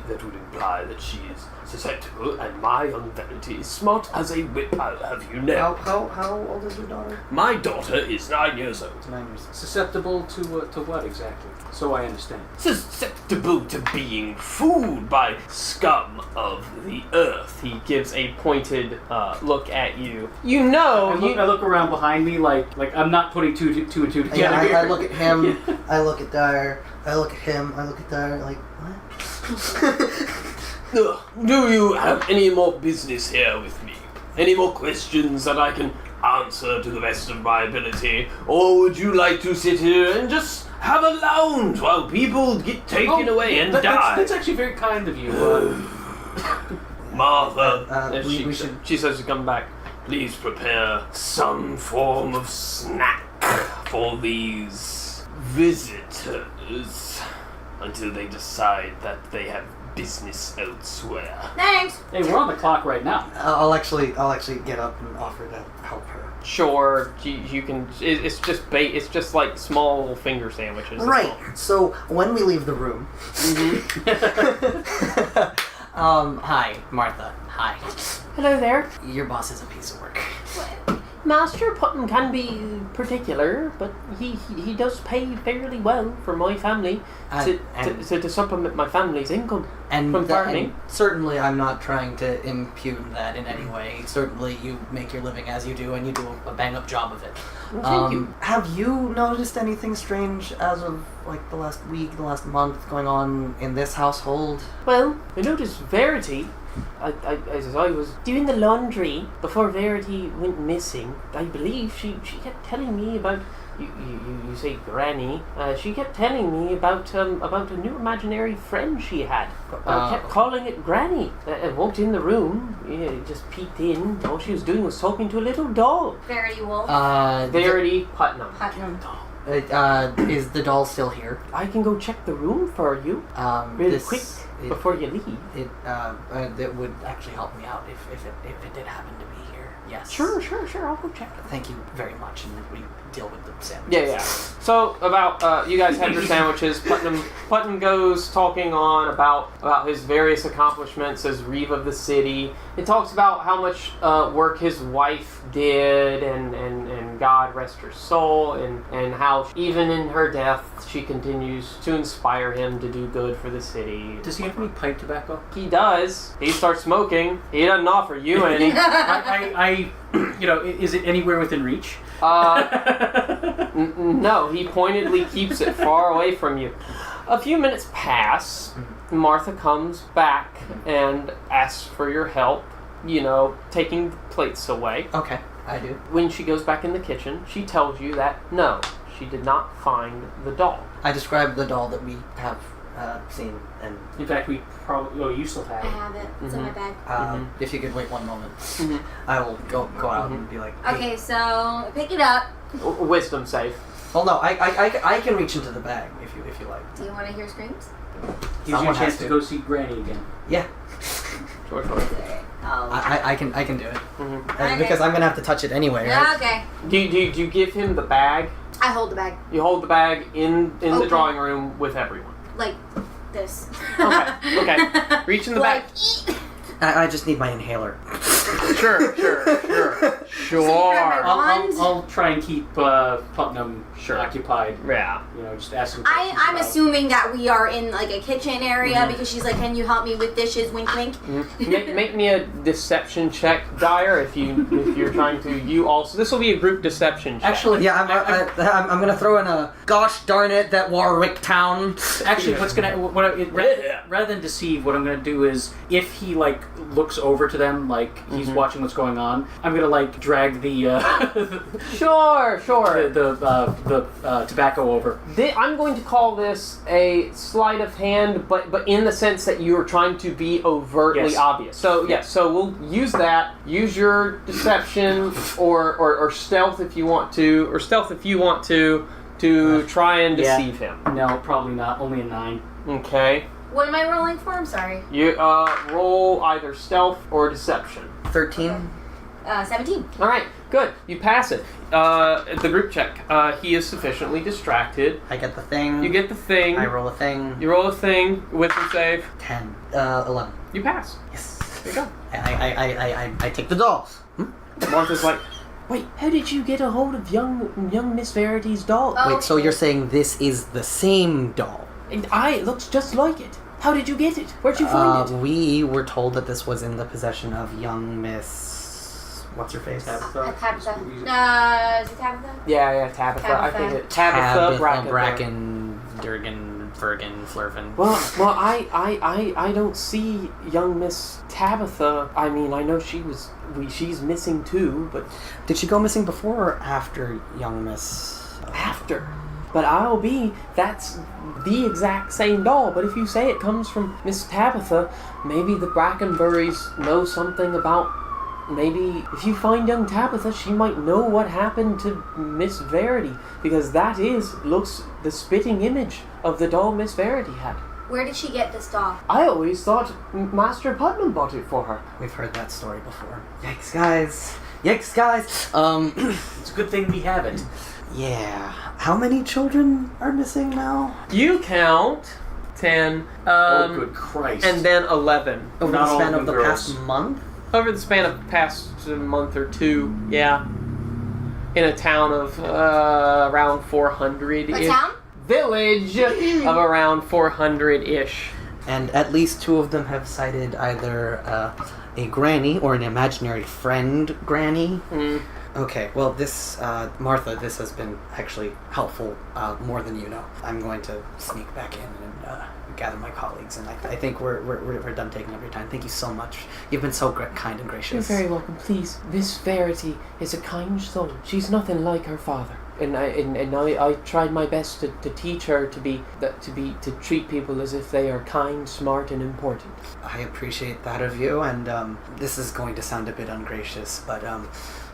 that would imply that she is susceptible, and my young Verity is smart as a whip, I'll have you know. How old is your daughter? My daughter is 9 years old. 9 years. Susceptible to what exactly? So I understand. Susceptible to being fooled by scum of the earth. He gives a pointed look at you. You know, I look around behind me like I'm not putting two and two together. Yeah, here. I look at him, I look at Dyer, I look at him, I look at Dyer, like, what? Do you have any more business here with me? Any more questions that I can answer to the best of my ability? Or would you like to sit here and just have a lounge while people get taken away and die? That's actually very kind of you. Martha, We should... she says to come back. Please prepare some form of snack for these visitors until they decide that they have business elsewhere. Thanks. Hey, we're on the clock right now. I'll actually get up and offer to help her. Sure, you can. It's just like small little finger sandwiches. that's Right. all. So when we leave the room, hi, Martha. Hi. Hello there. Your boss is a piece of work. Master Putnam can be particular, but he does pay fairly well for my family to supplement my family's income from farming. And certainly, I'm not trying to impugn that in any way. Certainly, you make your living as you do, and you do a bang-up job of it. Well, thank you. Have you noticed anything strange as of like the last week, the last month going on in this household? Well, I noticed Verity. As I was doing the laundry before Verity went missing, I believe she kept telling me about you say Granny. She kept telling me about a new imaginary friend she had. Kept calling it Granny. I walked in the room, just peeked in. All she was doing was talking to a little doll. Verity Wolf. Verity Putnam. Is the doll still here? I can go check the room for you really quick before you leave. It would actually help me out if it did happen to be here. Yes. Sure. I'll go check. Thank you very much, and we deal with the sandwiches. Yeah. So about you guys had your sandwiches. Putnam goes talking on about his various accomplishments as reeve of the city. It talks about how much work his wife did, and God rest her soul, and how even in her death she continues to inspire him to do good for the city. Does he have any pipe tobacco? He does. He starts smoking. He doesn't offer you any. Is it anywhere within reach? No, he pointedly keeps it far away from you. A few minutes pass. Martha comes back and asks for your help, taking the plates away. Okay, I do. When she goes back in the kitchen, she tells you that no, she did not find the doll. I described the doll that we have seen, and In fact, we probably... Oh, you still have I it. have it. It's in my bag. if you could wait one moment, I will go out and be like, hey. Okay, so pick it up. Wisdom save. Well, no, I can reach into the bag if you like. Do you want to hear screams? Gives you a Someone chance has to to. go see Granny again. Yeah, Sure. I can do it Okay. because I'm gonna have to touch it anyway, right? Okay. Do you give him the bag? I hold the bag You hold the bag in the Okay. drawing room with everyone. like this. Okay. Reach in the Like, back. I just need my inhaler. Sure. Sure. So you grab my wand? I'll try and keep Putnam occupied. Yeah. You know, just ask him questions I'm about- assuming that we are in like a kitchen area because she's like, "Can you help me with dishes?" Wink, wink. Make me a deception check, Dyer, if you're trying to. You also. This will be a group deception check. Actually, Yeah, I'm gonna throw in a gosh darn it that Warwick town. Actually, rather than deceive, what I'm gonna do is, if he like looks over to them, like he's watching what's going on, I'm gonna like drag the Sure. the tobacco over. I'm going to call this a sleight of hand, but in the sense that you're trying to be overtly Yes. obvious. So so we'll use that. Use your deception or stealth if you want to, to try and deceive him. No, probably not. Only a 9. Okay. What am I rolling for? I'm sorry. You roll either stealth or deception. 13. 17. All right, good. You pass it. The group check. He is sufficiently distracted. I get the thing. You get the thing. I roll a thing. You roll a thing. Wisdom save. 10. 11. You pass. Yes. There you go. I take the dolls. Martha's like, wait, how did you get a hold of young Miss Verity's doll? Oh. Wait, so you're saying this is the same doll? And it looks just like it. How did you get it? Where'd you find it? We were told that this was in the possession of young Miss... What's her face? Tabitha. Is it Tabitha? Yeah, Tabitha. I think it. Tabitha Bracken. Bracken, Durgan, Fergan, Flurvin. Well, I don't see young Miss Tabitha. I mean, I know she's missing too, but Did she go missing before or after young Miss... after. But that's the exact same doll. But if you say it comes from Miss Tabitha, maybe the Brackenburies know something about. Maybe if you find young Tabitha, she might know what happened to Miss Verity, because that looks the spitting image of the doll Miss Verity had. Where did she get this doll? I always thought Master Putnam bought it for her. We've heard that story before. Yikes, guys. Yikes, guys. It's a good thing we have it. Yeah. How many children are missing now? You count 10, Oh, good Christ. and then 11 Over Not the all span of of the them past girls. month? over the span of the past month or two. Yeah, in a town of around 400-ish. A town? Village of around 400-ish. And at least 2 of them have cited either a granny or an imaginary friend granny. Okay, well, this, Martha, this has been actually helpful, more than you know. I'm going to sneak back in and gather my colleagues, and I think we're done taking up your time. Thank you so much. You've been so kind and gracious. You're very welcome. Please, Miss Verity is a kind soul. She's nothing like her father. And I tried my best to teach her to treat people as if they are kind, smart, and important. I appreciate that of you, and this is going to sound a bit ungracious, but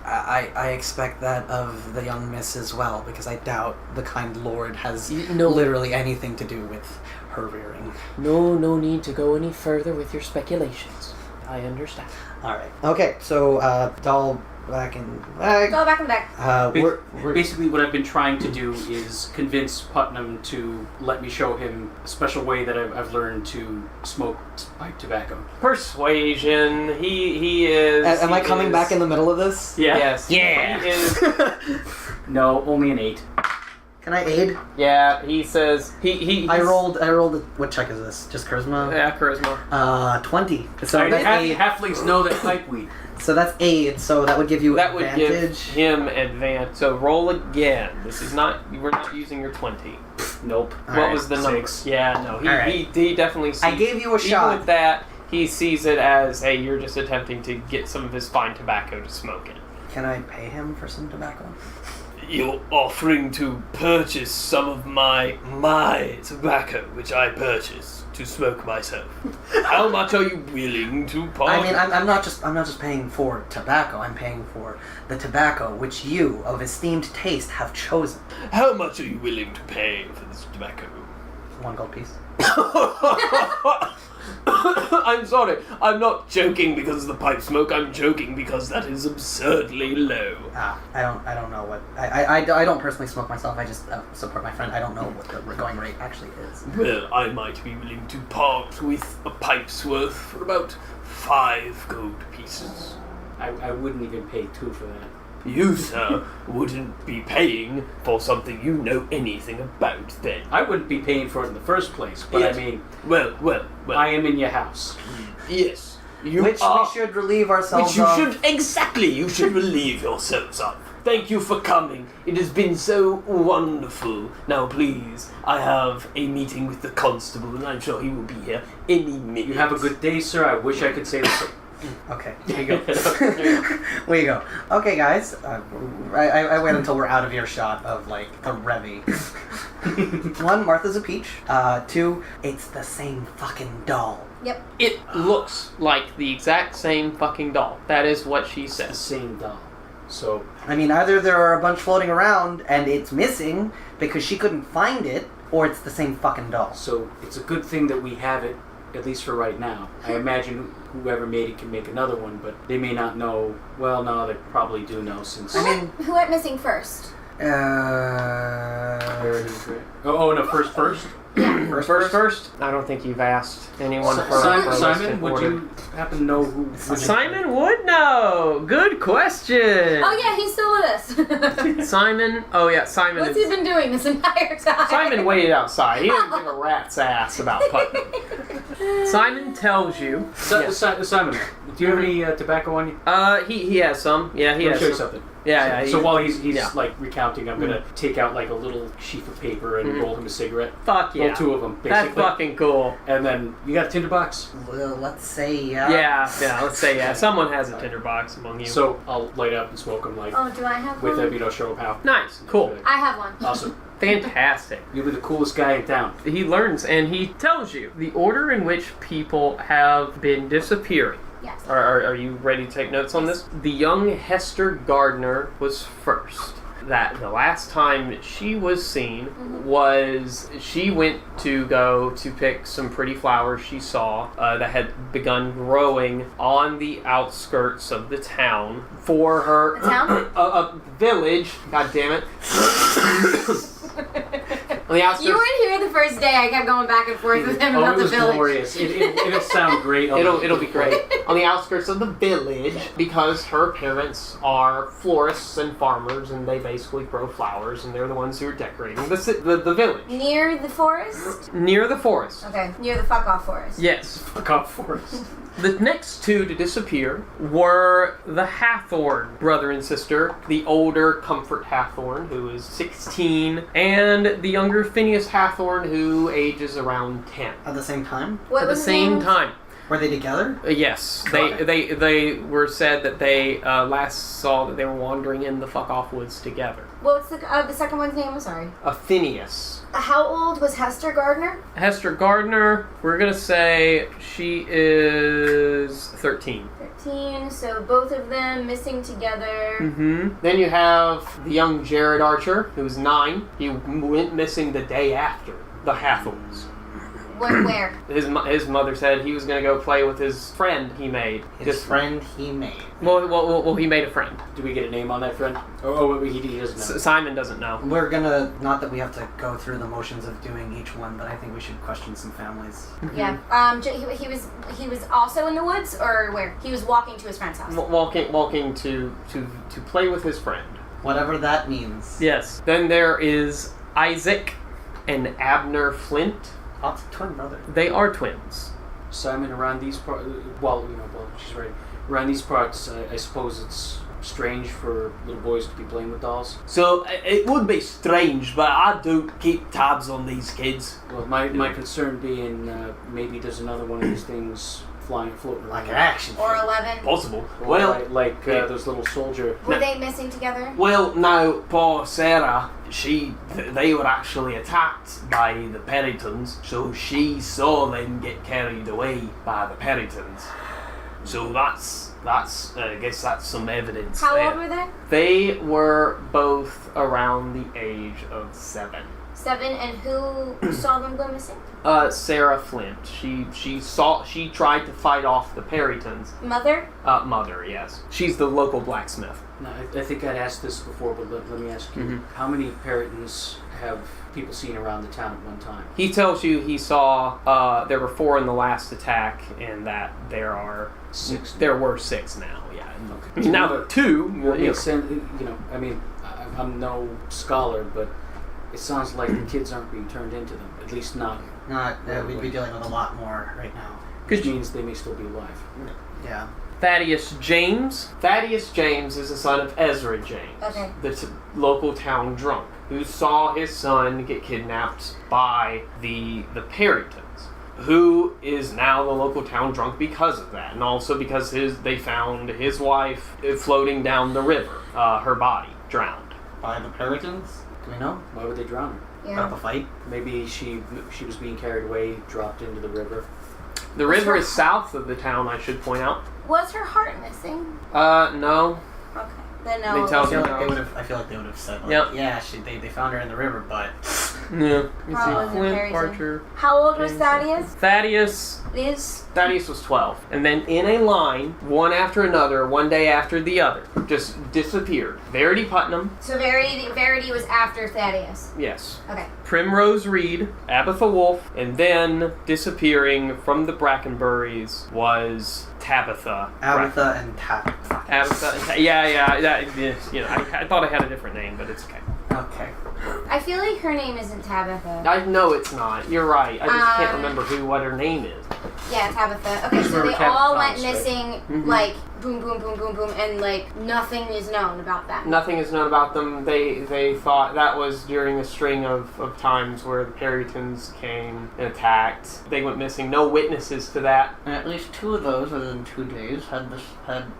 I expect that of the young miss as well, because I doubt the kind lord has literally anything to do with her rearing. No need to go any further with your speculations. I understand. All right. Okay. So doll back in bag. Go back in the back. We're Basically, what I've been trying to do is convince Putnam to let me show him a special way that I've learned to smoke pipe tobacco. Persuasion. He is. Am I coming back in the middle of this? Yeah. Yes. Yeah. He is. No, only an 8. Can I aid? Yeah. He says he. I rolled. What check is this? Just charisma. Yeah, charisma. 20. So Sorry, that's aid. halflings know that pipe weed. So that's aid. So that would give you That would advantage. give him advantage. So roll again. This is not. We're not using your 20. Nope. What was the number? 6. Yeah, no. He, All right. he definitely sees. I gave you a even shot. with that, he sees it as, hey, you're just attempting to get some of his fine tobacco to smoke it. Can I pay him for some tobacco? You're offering to purchase some of my tobacco, which I purchase to smoke myself. How much are you willing to part? I mean, I'm not just paying for tobacco. I'm paying for the tobacco which you, of esteemed taste, have chosen. How much are you willing to pay for this tobacco? 1 gold piece. I'm sorry. I'm not joking because of the pipe smoke. I'm joking because that is absurdly low. I don't know what I don't personally smoke myself. I just support my friend. I don't know what the going rate actually is. Well, I might be willing to part with a pipe's worth for about 5 gold pieces. I wouldn't even pay 2 for that. You, sir, wouldn't be paying for something you know anything about, then. I wouldn't be paying for it in the first place, but Yes. I mean, Well. I am in your house. Yes. You Which are. we should relieve ourselves Which you of. should. Exactly, you should relieve yourselves of. Thank you for coming. It has been so wonderful. Now, please, I have a meeting with the constable, and I'm sure he will be here any minute. You have a good day, sir. I wish I could say the same. Okay, here you go. There you go. Okay, guys. I wait until we're out of earshot of, like, the Revy. 1, Martha's a peach. 2, it's the same fucking doll. Yep. It looks like the exact same fucking doll. That is what she The says. same doll. So, I mean, either there are a bunch floating around and it's missing because she couldn't find it, or it's the same fucking doll. so it's a good thing that we have it, at least for right now. I imagine whoever made it can make another one, but they may not know. Well, no, they probably do know since. I mean, Who went missing first? Oh no, first. First? I don't think you've asked anyone for a Simon, listed would order. you happen to know who? Simon would know. Good question. Oh yeah, he's still with us. Simon. Oh yeah, Simon. What's he been doing this entire time? Simon waited outside. He didn't give a rat's ass about putting. Simon tells you. Simon, do you have any tobacco on you? He has some. Yeah, he Let me has show you some. something. Yeah. So while he's yeah. like recounting, I'm gonna take out like a little sheaf of paper and roll him a cigarette. Fuck yeah. Roll 2 of them, basically. That's fucking cool. And then you got a tinderbox. well, let's say, Yeah. Let's say yeah. Someone has a tinderbox among you. So I'll light up and smoke them like Oh, do I have with one? a show of how. Nice. Cool. I have one. Awesome. Fantastic. You'll be the coolest guy in town. He learns and he tells you the order in which people have been disappearing. Yes. Are you ready to take notes on this? The young Hester Gardner was first. That the last time she was seen was she went to go to pick some pretty flowers she saw that had begun growing on the outskirts of the town for her The town? a village. God damn it. On the outskirts. You weren't here the first day. I kept going back and forth with him Oh, about it the was village. glorious. It'll sound great. It'll be great. On the outskirts of the village, because her parents are florists and farmers, and they basically grow flowers, and they're the ones who are decorating the village. Near the forest? Near the forest. Okay, near the fuck off forest. Yes. Fuck off forest. The next 2 to disappear were the Hathorn brother and sister, the older Comfort Hathorn, who is 16, and the younger Phineas Hathorn, who ages around 10. At the same time? What At the was same name? time. Were they together? Yes, Okay. they were said that they last saw that they were wandering in the fuck off woods together. What's the second one's name? I'm sorry. Phineas. How old was Hester Gardner? Hester Gardner, we're gonna say she is 13. 13, so both of them missing together. Mm-hmm. Then you have the young Jared Archer, who's 9. He went missing the day after the Hathorns. Where? His mother said he was gonna go play with his friend he made. His friend he made. Well, he made a friend. Do we get a name on that friend? Oh, he doesn't know. Simon doesn't know. We're gonna, not that we have to go through the motions of doing each one, but I think we should question some families. Yeah. He was also in the woods, or where? He was walking to his friend's house. Walking to play with his friend. Whatever that means. Yes. Then there is Isaac and Abner Flint. Lots of twin brothers. They are twins. Simon, around these parts, well, she's right. Around these parts, I suppose it's strange for little boys to be playing with dolls. So, it would be strange, but I don't keep tabs on these kids. Well, my concern being maybe there's another one of these things floating around. Like an action. Or 11. Possible. Or Well, like those little soldier. Were they missing together? Well, now, poor Sarah, they were actually attacked by the Perytons, so she saw them get carried away by the Perytons. So that's I guess that's some evidence How there. old were they? They were both around the age of 7. 7, and who saw them go missing? Sarah Flint. She tried to fight off the Perytons. Mother? Mother, yes. She's the local blacksmith. No, I think I'd asked this before, but let me ask you: how many Perytons have people seen around the town at one time? He tells you he saw there were 4 in the last attack, and that there are 6. There were 6 now. Yeah, Okay. Now there are two. Well, it makes sense, you know, I mean, I'm no scholar, but it sounds like the kids aren't being turned into them. At least not. We'd be dealing with a lot more right now. Which means they may still be alive. Yeah. Thaddeus James. Thaddeus James is the son of Ezra James, Okay. the local town drunk, who saw his son get kidnapped by the Perytons, who is now the local town drunk because of that, and also because they found his wife floating down the river, her body drowned. By the Perytons? Do we know? Why would they drown her? About Yeah. the fight? Maybe she was being carried away, dropped into the river. The river is south of the town, I should point out. Was her heart missing? No. Okay. Then no. They tell I feel you like no. they would have. I feel like they would have said, like, Yep. yeah, they found her in the river, but Yeah. Probably wasn't Flint, Peryton. Archer. How old was James. Thaddeus? Thaddeus was 12. And then in a line, one after another, one day after the other, just disappeared. Verity Putnam, So Verity was after Thaddeus. yes. Okay. Primrose Reed, Abatha Wolf, and then disappearing from the Brackenburies was Tabitha. Abatha and Tabitha. Abatha and I thought I had a different name, but it's okay. Okay. I feel like her name isn't Tabitha. I know it's not. You're right. I just can't Um, remember what her name is. Yeah, Tabitha. Okay, Just so remember they Tabitha all went Fox, right? missing, Mhm. like, boom, boom, boom, boom, boom, and, like, nothing is known about them. Nothing is known about them. They thought that was during a string of times where the Perytons came and attacked. They went missing. No witnesses to that. And at least 2 of those within 2 days had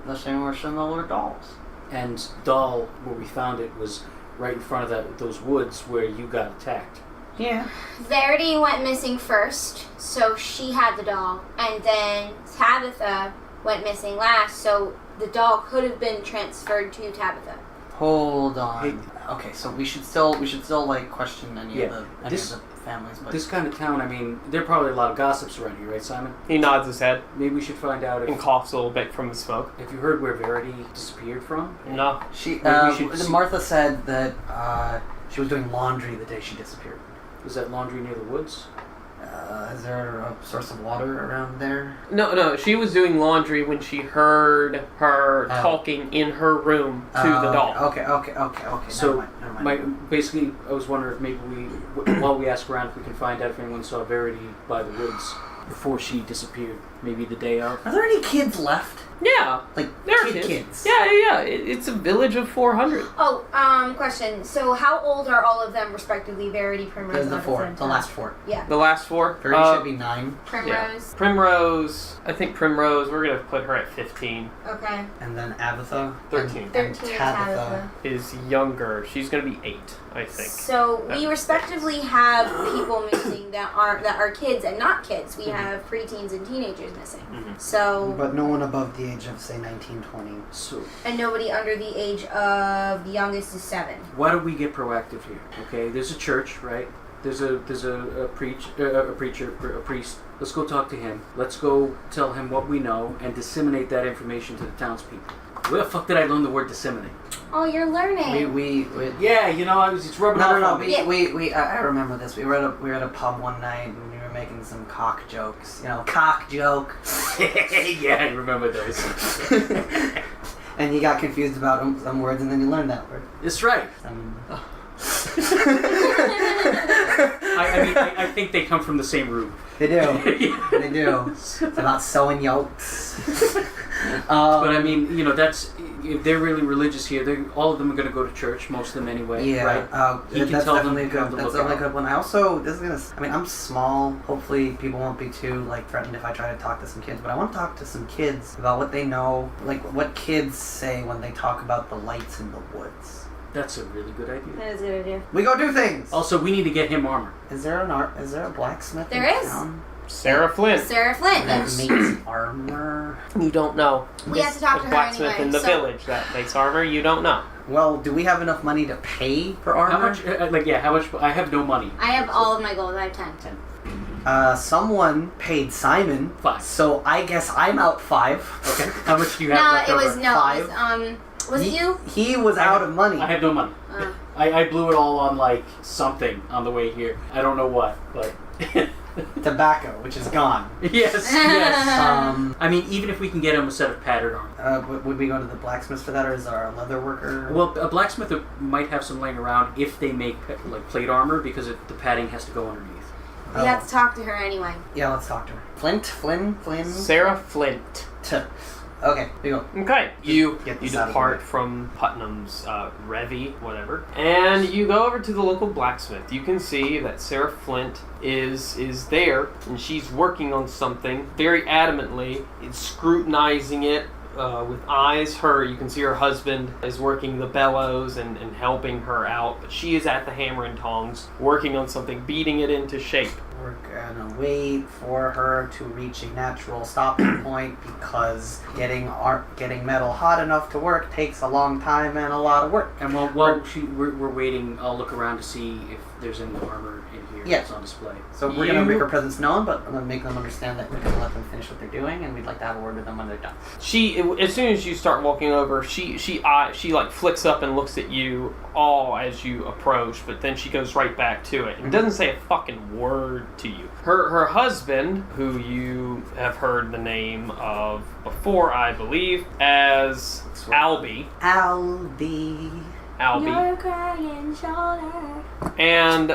the same or similar dolls. And doll, where we found it, was right in front of those woods where you got attacked. Yeah. Verity went missing first, so she had the doll, and then Tabitha went missing last, so the doll could have been transferred to Tabitha. Hold on. Hey. Okay, so we should still like question any Yeah, of the families, but This kind of town, I mean, there are probably a lot of gossips around here, right, Simon? He nods his head Maybe we should find out and coughs a little bit from the smoke. if you heard where Verity disappeared from. No. she Maybe we should see- Martha said that she was doing laundry the day she disappeared. Was that laundry near the woods? Is there a source of water around there? No, she was doing laundry when she heard her Oh. talking in her room to the doll. Okay. So, never mind. basically, I was wondering if maybe while we ask around, if we can find out if anyone saw Verity by the woods before she disappeared. Maybe the day of. Are there any kids left? Yeah. Like There are kids? Yeah. It's a village of 400. Oh, question. So how old are all of them, respectively? Verity, Primrose, The Abatha, four. and The last 4. Yeah. The last 4? Verity should be 9. Primrose. Primrose, I think Primrose, we're going to put her at 15. Okay. And then Abatha. 13. And 13 Tabitha. Is younger. She's going to be 8, I think. So we respectively have people missing that are kids and not kids. We have preteens and teenagers missing. So But no one above the age of, say, 19, 20. So, and nobody under the age of the youngest is 7. why don't we get proactive here? Okay, there's a church, right? There's a priest. Let's go talk to him. Let's go tell him what we know and disseminate that information to the townspeople. Where the fuck did I learn the word disseminate? Oh, you're learning. We Yeah, you know, it's rubbing off No. on me. I remember this. We were at a pub one night and we were making some cock jokes. You know, cock joke. Yeah, I remember those. And you got confused about some words, and then you learned that word. It's right. I think they come from the same root. They do. They do. It's about sewing yolks. But I mean, you know, that's if they're really religious here. All of them are going to go to church. Most of them anyway. Yeah, Right. You can that's tell them definitely to have good. to That's look definitely out. a good one. I also, this is gonna. I mean, I'm small. Hopefully, people won't be too threatened if I try to talk to some kids. But I want to talk to some kids about what they know, like what kids say when they talk about the lights in the woods. That's a really good idea. That is a good idea. We go do things. Also, we need to get him armor. Is there a blacksmith There in is. town Sarah Flint. Sarah Flint. that makes armor? You don't know. We have to talk to A her blacksmith anyway. in the so village that makes armor, you don't know. Well, do we have enough money to pay for armor? How much? How much? I have no money. I have all of my gold. I have 10. 10. Someone paid Simon 5. so I guess I'm out 5. Okay. How much do you have No, left it over? was no. 5. It was, was it you? He was out of money. I have no money. I blew it all on like something on the way here. I don't know what, but tobacco, which is gone. Yes. I mean, even if we can get him a set of padded armor. Would we go to the blacksmith for that, or is our leather worker? Well, a blacksmith might have some laying around if they make like plate armor, because the padding has to go underneath. We have to talk to her anyway. Yeah, let's talk to her. Flynn? Sarah Flint. Okay, we go. Okay, you Get this out of the depart way. from Putnam's Revy, whatever, and you go over to the local blacksmith. You can see that Sarah Flint is there, and she's working on something very adamantly. It's scrutinizing it with eyes. You can see her husband is working the bellows and helping her out, but she is at the hammer and tongs, working on something, beating it into shape. We're gonna wait for her to reach a natural stopping point, because getting metal hot enough to work takes a long time and a lot of work. And while we're waiting, I'll look around to see if there's any armor in here that's on display. So we're gonna make our presence known, but I'm gonna make them understand that we're gonna let them finish what they're doing, and we'd like to have a word with them when they're done. As soon as you start walking over, she like flicks up and looks at you all as you approach, but then she goes right back to it and doesn't say a fucking word to you. Her husband, who you have heard the name of before, I believe, as Albie. You're crying shoulder. And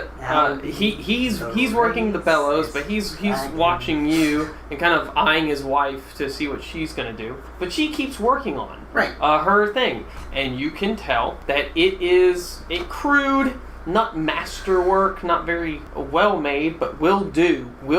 he's working the bellows, but he's watching you and kind of eyeing his wife to see what she's gonna do. But she keeps working on her thing, and you can tell that it is a crude, not masterwork, not very well made, but will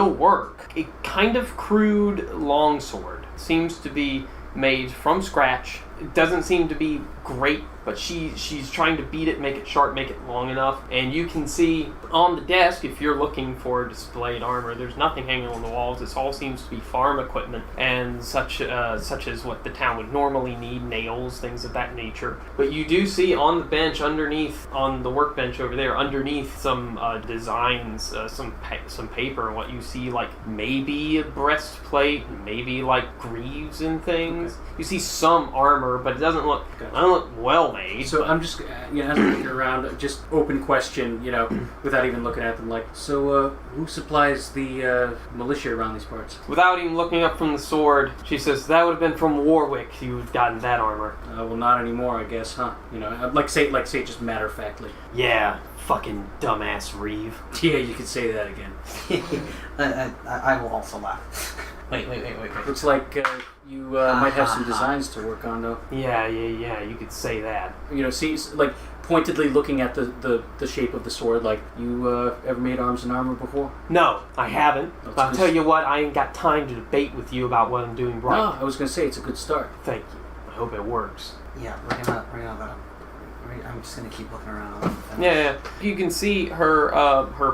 work. A kind of crude longsword. Seems to be made from scratch. It doesn't seem to be great, but she's trying to beat it, make it sharp, make it long enough. And you can see on the desk, if you're looking for displayed armor, there's nothing hanging on the walls. This all seems to be farm equipment and such as what the town would normally need, nails, things of that nature. But you do see on the bench underneath, on the workbench over there, underneath some designs, some paper, what you see like maybe a breastplate, maybe like greaves and things. Okay. You see some armor, but it doesn't look well made. So I'm just, as I'm looking around, just open question, without even looking at them, like, so who supplies the militia around these parts? Without even looking up from the sword, she says, that would have been from Warwick. You've gotten that armor. Well, not anymore, I guess, huh? Like say just matter-of-factly. Yeah, fucking dumbass Reeve. Yeah, you could say that again. I will also laugh. Wait. Looks like you might have some designs to work on, though. Yeah, you could say that. See, like, pointedly looking at the shape of the sword, like, you ever made arms and armor before? No, I haven't. But I'll tell you what, I ain't got time to debate with you about what I'm doing right. No, I was going to say, it's a good start. Thank you. I hope it works. Yeah, we're gonna let him. I'm just gonna keep looking around. Yeah. You can see her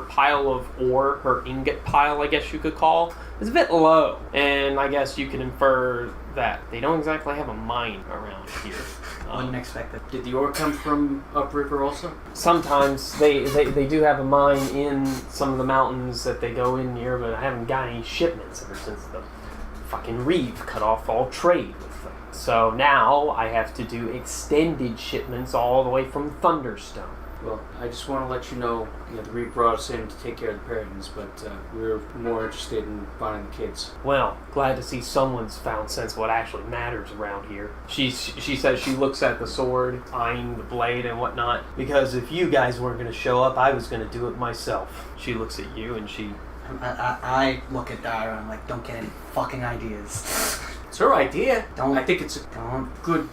pile of ore, her ingot pile, I guess you could call, is a bit low, and I guess you can infer that they don't exactly have a mine around here. Wouldn't expect it. Did the ore come from upriver also? Sometimes they do have a mine in some of the mountains that they go in near, but I haven't got any shipments ever since the fucking Reeve cut off all trade with them. So now I have to do extended shipments all the way from Thunderstone. Well, I just want to let you know, the Reeve brought us in to take care of the Perytons, but we're more interested in finding the kids. Well, glad to see someone's found sense what actually matters around here. She says she looks at the sword, eyeing the blade and whatnot, because if you guys weren't going to show up, I was going to do it myself. She looks at you and she... I look at Dara and I'm like, don't get any fucking ideas. It's her idea. Don't. I think it's good.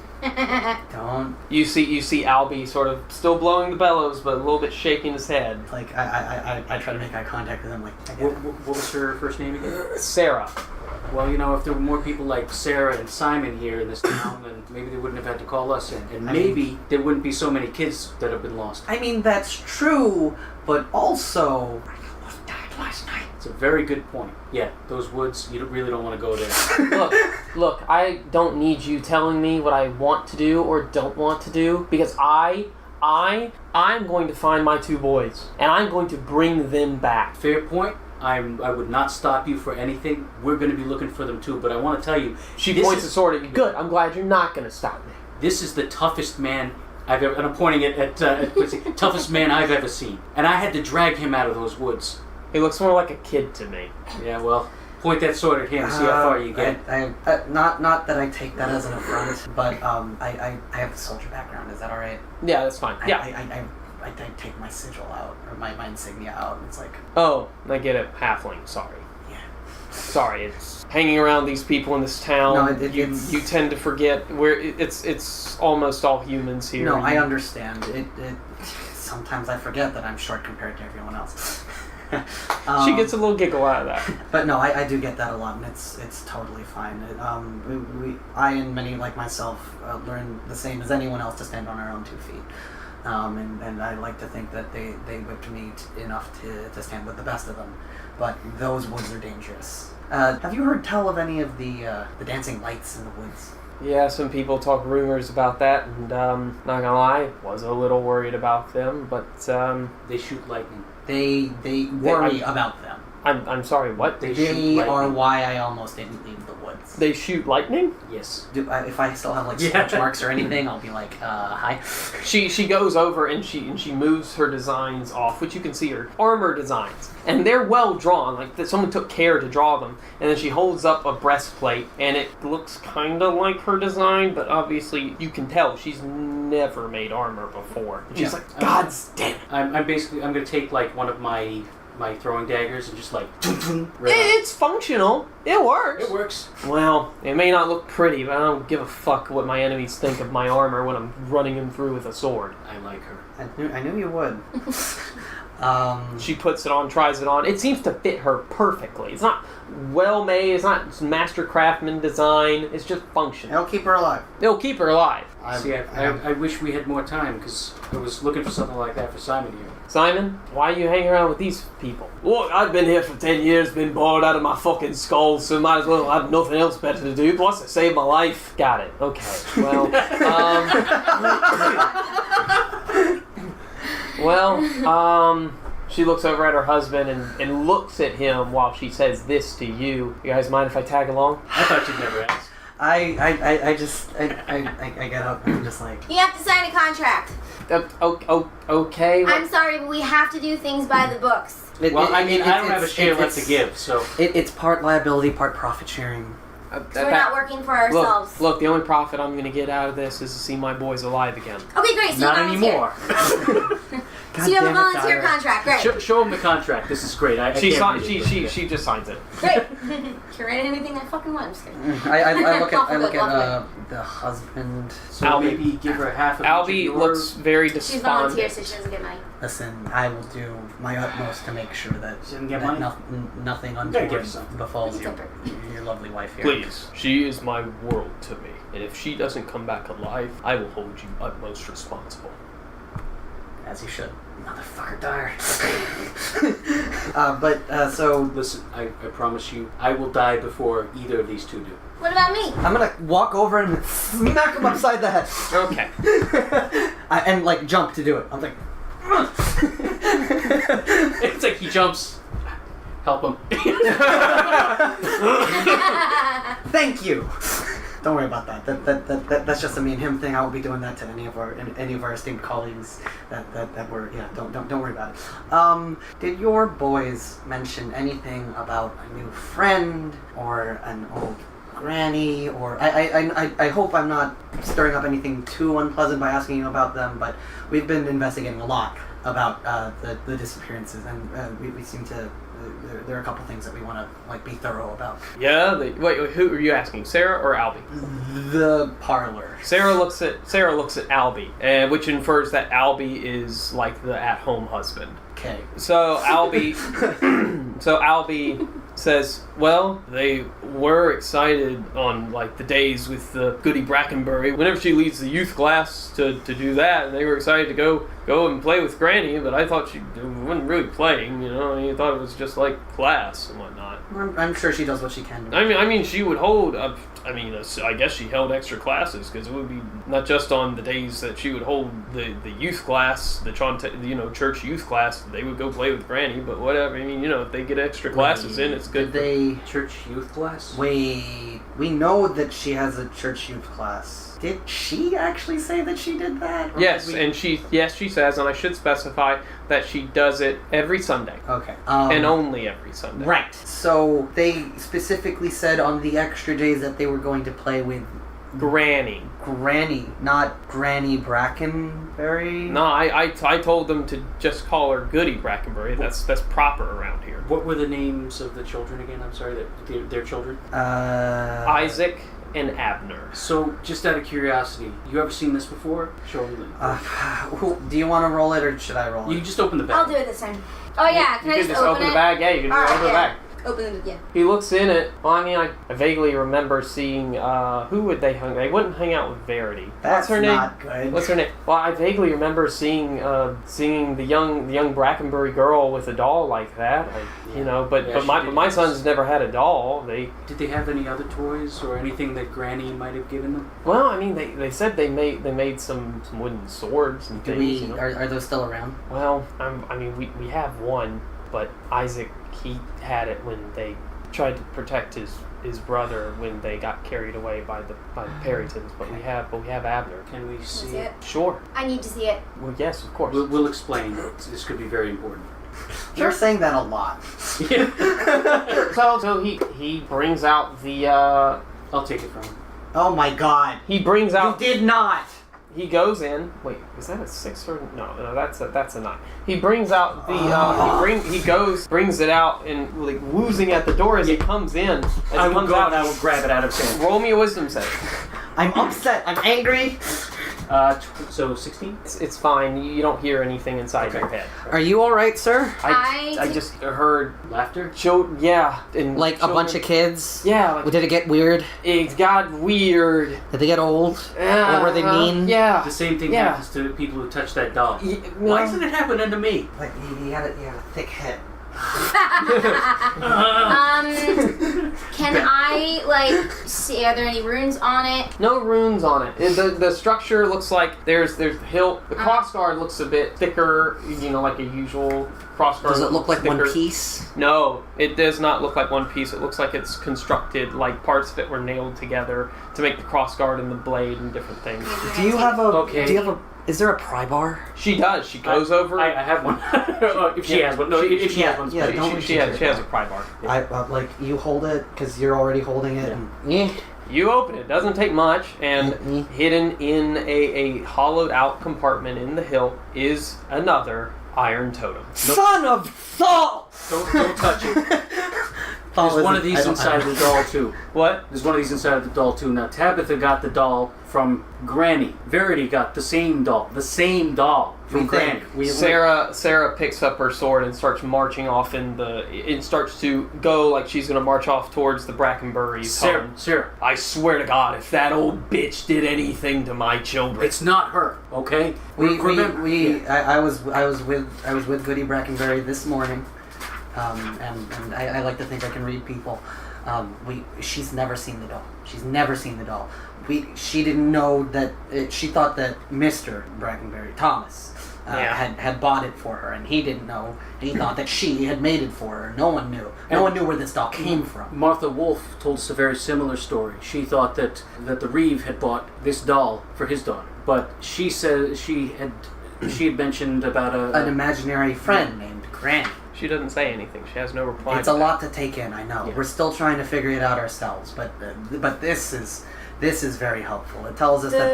Don't. You see Albie sort of still blowing the bellows, but a little bit shaking his head. Like, I try to make eye contact with him, like, What was her first name again? Sarah. Well, if there were more people like Sarah and Simon here in this town, then maybe they wouldn't have had to call us in. And maybe there wouldn't be so many kids that have been lost. I mean, that's true, but also... I almost died last night. It's a very good point. Yeah, those woods, you really don't want to go there. Look, I don't need you telling me what I want to do or don't want to do, because I'm going to find my two boys, and I'm going to bring them back. Fair point. I would not stop you for anything. We're going to be looking for them too, but I want to tell you... She points the sword at you. Good, I'm glad you're not going to stop me. This is the toughest man I've ever... And I'm pointing it at Quincy. Toughest man I've ever seen. And I had to drag him out of those woods. He looks more like a kid to me. Yeah, well, point that sword at him. See how far you get. Not that I take that as an affront, but I have a soldier background. Is that all right? Yeah, that's fine. Yeah. I take my sigil out or my insignia out, and it's like. Oh, I get it. Halfling. Sorry. Yeah. Sorry, it's hanging around these people in this town. No, you tend to forget it's almost all humans here. No, I understand. Sometimes I forget that I'm short compared to everyone else. She gets a little giggle out of that. But no, I do get that a lot, and it's totally fine. I and many like myself learn the same as anyone else to stand on our own 2 feet. And I like to think that they whipped me enough to stand with the best of them. But those woods are dangerous. Have you heard tell of any of the dancing lights in the woods? Yeah, some people talk rumors about that, and not gonna lie, was a little worried about them, but They shoot lightning. They worry about them. I'm sorry, what? They They shoot are lightning. why I almost didn't leave the woods. They shoot lightning? Yes. If I still have like Yeah. stretch marks or anything, I'll be like, hi. She goes over and she moves her designs off, which you can see her armor designs, and they're well drawn. Like someone took care to draw them. And then she holds up a breastplate, and it looks kind of like her design, but obviously you can tell she's never made armor before. And she's like, God damn it! I'm gonna take like one of my throwing daggers and just like. It's functional. It works. It works. Well, it may not look pretty, but I don't give a fuck what my enemies think of my armor when I'm running them through with a sword. I like her. I knew you would. She puts it on, tries it on. It seems to fit her perfectly. It's not well made. It's not master craftsman design. It's just functional. It'll keep her alive. It'll keep her alive. I wish we had more time because I was looking for something like that for Simon here. Simon, why are you hanging around with these people? Look, I've been here for 10 years, been bored out of my fucking skull, so might as well have nothing else better to do. Plus, I saved my life. Got it. Okay. Well, she looks over at her husband and looks at him while she says this to you. You guys mind if I tag along? I thought you'd never ask. I get up and I'm just like. You have to sign a contract. Okay. I'm sorry, but we have to do things by the books. I don't have a share left to give, so. It's part liability, part profit sharing. So we're not working for ourselves. Look, the only profit I'm going to get out of this is to see my boys alive again. Okay, great. So Not you volunteer. anymore. So you have a volunteer contract, great. Show him the contract. This is great. She just signs it. Great. Can write anything I fucking want. I'm just kidding. I look Lovely. at the husband. So Albie. maybe give her half of Albie each of looks very She's volunteer, despondent. so she doesn't get money. Listen, I will do my utmost to make sure that, She doesn't get money? nothing Gotta give her untoward some. befalls Give your lovely wife here. Please, she is my world to me, and if she doesn't come back alive, I will hold you utmost responsible. As you should. Motherfucker dare. So Listen, I promise you, I will die before either of these two do. What about me? I'm gonna walk over and smack him upside the head. Okay. And like jump to do it. I'm like. It's like he jumps. Help him. Thank you. Don't worry about that. That's just a me and him thing. I won't be doing that to any of our esteemed colleagues. That were Don't worry about it. Did your boys mention anything about a new friend or an old granny? Or I hope I'm not stirring up anything too unpleasant by asking you about them. But we've been investigating a lot about the disappearances, and we seem to. There are a couple things that we want to be thorough about. Yeah. Wait. Who are you asking? Sarah or Albie? The parlor. Sarah looks at Albie, which infers that Albie is like the at-home husband. Okay. So Albie says, well, they were excited on the days with the Goody Brackenbury. Whenever she leads the youth class to do that, and they were excited to go and play with Granny, but I thought she wasn't really playing, you thought it was just like class and whatnot. I'm sure she does what she can. I mean, she would hold. I guess she held extra classes because it would be not just on the days that she would hold the youth class, the church youth class. They would go play with Granny, but whatever. I mean, if they get extra classes in, it's good. Did they Church youth class? Wait, we know that she has a church youth class. Did she actually say that she did that? Or Yes, did we- and she says, and I should specify that she does it every Sunday. Okay. And only every Sunday. Right. So they specifically said on the extra days that they were going to play with Granny. Granny, not Granny Brackenbury. No, I told them to just call her Goody Brackenbury. That's proper around here. What were the names of the children again? I'm sorry, their children? Isaac and Abner. So, just out of curiosity, you ever seen this before? Show me. Do you want to roll it or should I roll it? You can just open the bag. I'll do it this time. Oh yeah, can You I can just open the bag? Yeah, you can just open the bag. Open it, yeah. He looks in it. Well, I mean, I vaguely remember seeing, who would they hang? They wouldn't hang out with Verity. That's What's her name? not good. What's her name? Well, I vaguely remember seeing the young Brackenbury girl with a doll like that. But my son's never had a doll. Did they have any other toys or anything that Granny might have given them? Well, I mean, they said they made some wooden swords and things. Are those still around? Well, we have one, but Isaac, he had it when they tried to protect his brother when they got carried away by the Perytons. But we have Abner. Can we see See it? Sure. I need to see it. Well, yes, of course. We'll explain. This could be very important. You're saying that a lot. So he brings out the. I'll take it from him. Oh my God! He brings out. You did not. He goes in. Wait, is that a 6 or no? That's a 9. He brings out the. Brings it out and like woozing at the door as he comes in. I will go and I will grab it out of his hand. Roll me a wisdom save. I'm upset. I'm angry. So 16? It's fine. You don't hear anything inside your head. Are you all right, sir? I just heard Laughter? yeah, and Like a bunch of kids? Yeah, like, Did it get weird? it got weird. Did they get old? Or were they mean? Yeah. The same thing Yeah. happens to people who touch that doll. Well, Why isn't it happening to me? Like he had a thick head. Can I see? Are there any runes on it? no runes on it. The structure looks like there's the hilt. The crossguard looks a bit thicker, like a usual crossguard. Does it look like thicker. one piece? No, it does not look like one piece. It looks like it's constructed like parts of it were nailed together to make the crossguard and the blade and different things. Do you have a? Okay. Do you have a? Is there a pry bar? She does. She goes over. I have one. If she has one. No, if she has one. Yeah, she has a pry bar. I you hold it because you're already holding it. Yeah. And, You open it. Doesn't take much, and hidden in a hollowed out compartment in the hilt is another iron totem. Son of Saul! Don't touch it. There's one of these inside the doll too. What? There's one of these inside of the doll too. Now Tabitha got the doll from Granny. Verity got the same doll. The same doll from Granny. Sarah picks up her sword and starts marching off it starts to go like she's gonna march off towards the Brackenburies home. Sarah. I swear to God, if that old bitch did anything to my children, It's not her, okay? I was with Goody Brackenbury this morning, and I like to think I can read people. She's never seen the doll. She's never seen the doll. She didn't know that. She thought that Mr. Brackenbury, Thomas, had bought it for her, and he didn't know. He thought that she had made it for her. No one knew. No one knew where this doll came from. Martha Wolfe told us a very similar story. She thought that the Reeve had bought this doll for his daughter, but she said she had mentioned about An imaginary friend named Granny. She doesn't say anything. She has no reply. It's a lot to take in, I know. Yeah. We're still trying to figure it out ourselves, but this is very helpful. It tells us that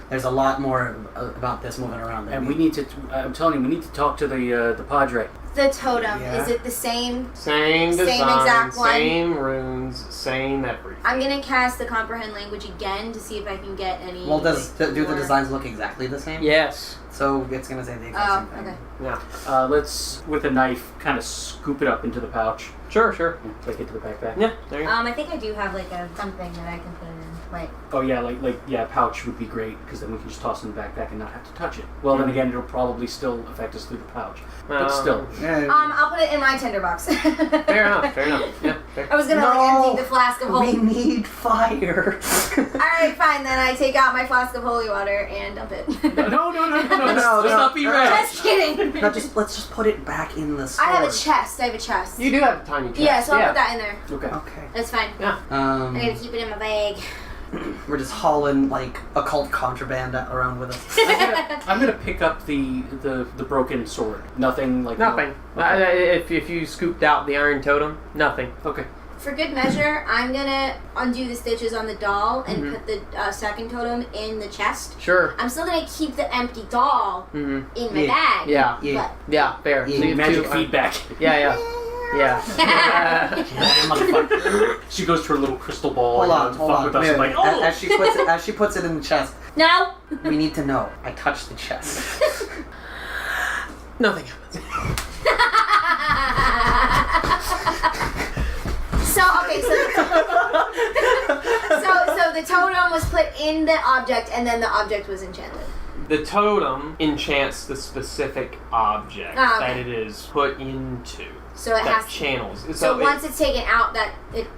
there's a lot more about this moving around. And we need to. I'm telling you, we need to talk to the Padre. The totem, Yeah. is it the same? Same design, exact one. same runes, same everything. I'm gonna cast the comprehend language again to see if I can get any. Well, do the designs look exactly the same? Yes. So it's gonna say the exact Oh, same thing. okay. Yeah. Let's, with a knife, kind of scoop it up into the pouch. Sure. Take it to the backpack. Yeah. There you go. I think I do have something that I can put it in. Oh yeah, pouch would be great because then we can just toss it in the backpack and not have to touch it. Well, then again, it'll probably still affect us through the pouch, but still. Yeah. I'll put it in my tinderbox. Fair enough. Yeah. Fair. I was gonna empty the flask of holy. We need fire. Alright, fine. Then I take out my flask of holy water and dump it. No. Let's no. not be rash. Just kidding. Now let's just put it back in the store. I have a chest. You do have a tiny chest. Yeah, so I'll put that in there. Okay. Okay. That's fine. Yeah. I gotta keep it in my bag. We're just hauling like occult contraband around with us. I'm gonna pick up the broken sword. Nothing like Nothing. If you scooped out the iron totem, nothing. Okay. For good measure, I'm gonna undo the stitches on the doll and put the second totem in the chest. Sure. I'm still gonna keep the empty doll in my bag. Yeah. Yeah. Fair. Yeah. So you have Magic two- feedback. Yeah. Motherfucker. She goes to her little crystal ball. Hold on. With us. Wait, I'm like, oh! as she puts it in the chest. No. We need to know. I touched the chest. Nothing happens. So the totem was put in the object, and then the object was enchanted. The totem enchants the specific object that it is put into. So it that has channels. So once it's taken out,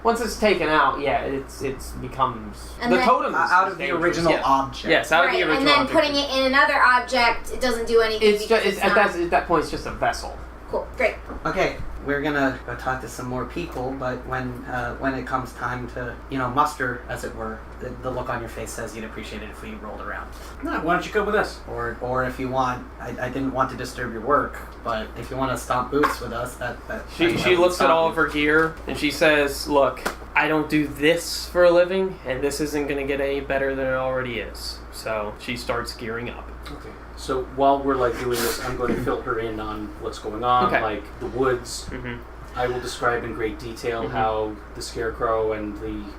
once it's taken out, it's becomes and the then, totem is out of the dangerous, original yes. object. Yes, out of the original and then object. putting it in another object, it doesn't do anything. It's just at that point, it's just a vessel. Cool, great. Okay, we're gonna go talk to some more people, but when it comes time to muster, as it were, the look on your face says you'd appreciate it if we rolled around. No, why don't you come with us? Or if you want, I didn't want to disturb your work, but if you want to stomp boots with us, She looks at all of her gear and she says, "Look, I don't do this for a living, and this isn't going to get any better than it already is." So she starts gearing up. Okay. So while we're doing this, I'm going to fill her in on what's going on, like the woods. Mm-hmm. I will describe in great detail how the scarecrow and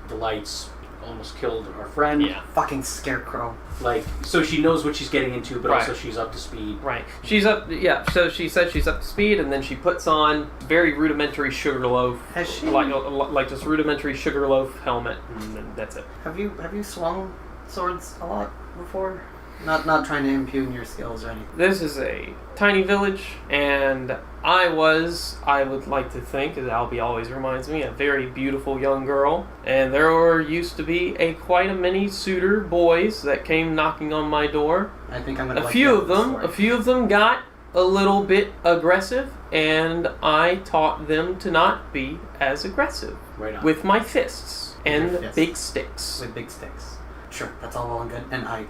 the lights almost killed our friend. Yeah. Fucking scarecrow. So she knows what she's getting into, but Right. also she's up to speed. Right. She's up. Yeah. So she said she's up to speed, and then she puts on very rudimentary sugar loaf. Has she? Like just rudimentary sugar loaf helmet, and then that's it. Have you swung swords a lot before? Not trying to impugn your skills or anything. This is a tiny village, and I would like to think, as Albie always reminds me, a very beautiful young girl. And there used to be quite a many suitor boys that came knocking on my door. I think I'm gonna. A few of them got a little bit aggressive, and I taught them to not be as aggressive. Right on. With my fists and Your fists. big sticks. With big sticks. Sure, that's all well and good, and I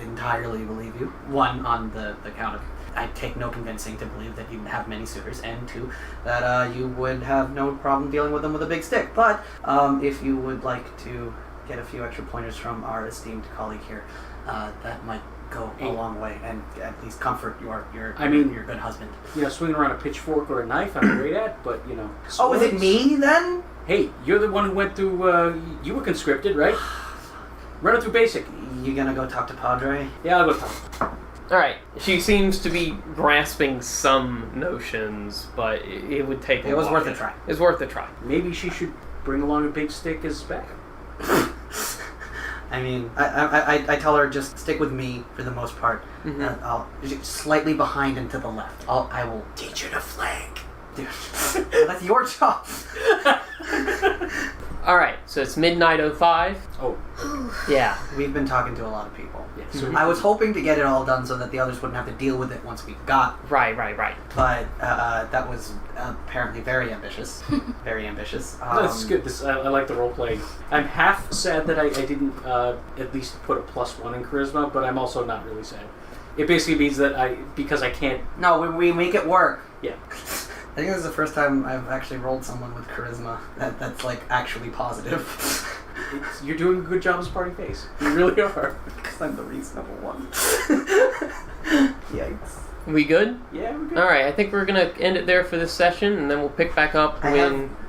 entirely believe you. One, on the count of I take no convincing to believe that you have many suitors, and two, that you would have no problem dealing with them with a big stick. But if you would like to get a few extra pointers from our esteemed colleague here, that might go a long way, and at least comfort your good husband. Swinging around a pitchfork or a knife, I'm great at, but Oh, is it swords? me then? Hey, you're the one who went through. You were conscripted, right? Run it through basic. You gonna go talk to Padre? Yeah, I'll go talk. Alright, she seems to be grasping some notions, but it would take a It was while. worth a try. It's worth a try. Maybe she should bring along a big stick as backup. I mean, I tell her just stick with me for the most part. Mm-hmm. I'll slightly behind and to the left. I will teach you to flank. Dude, that's your job. Alright, so it's midnight 05. Oh, Yeah. We've been talking to a lot of people. yeah. So I was hoping to get it all done so that the others wouldn't have to deal with it once we got. Right. But that was apparently very ambitious. Very ambitious. No, this is good. I like the role play. I'm half sad that I didn't at least put a +1 in charisma, but I'm also not really sad. It basically means that because I can't. No, we make it work. Yeah. I think this is the first time I've actually rolled someone with charisma that's actually positive. You're doing a good job as party face. You really are. Because I'm the reasonable one. Yikes. We good? Yeah, we're good. Alright, I think we're gonna end it there for this session, and then we'll pick back up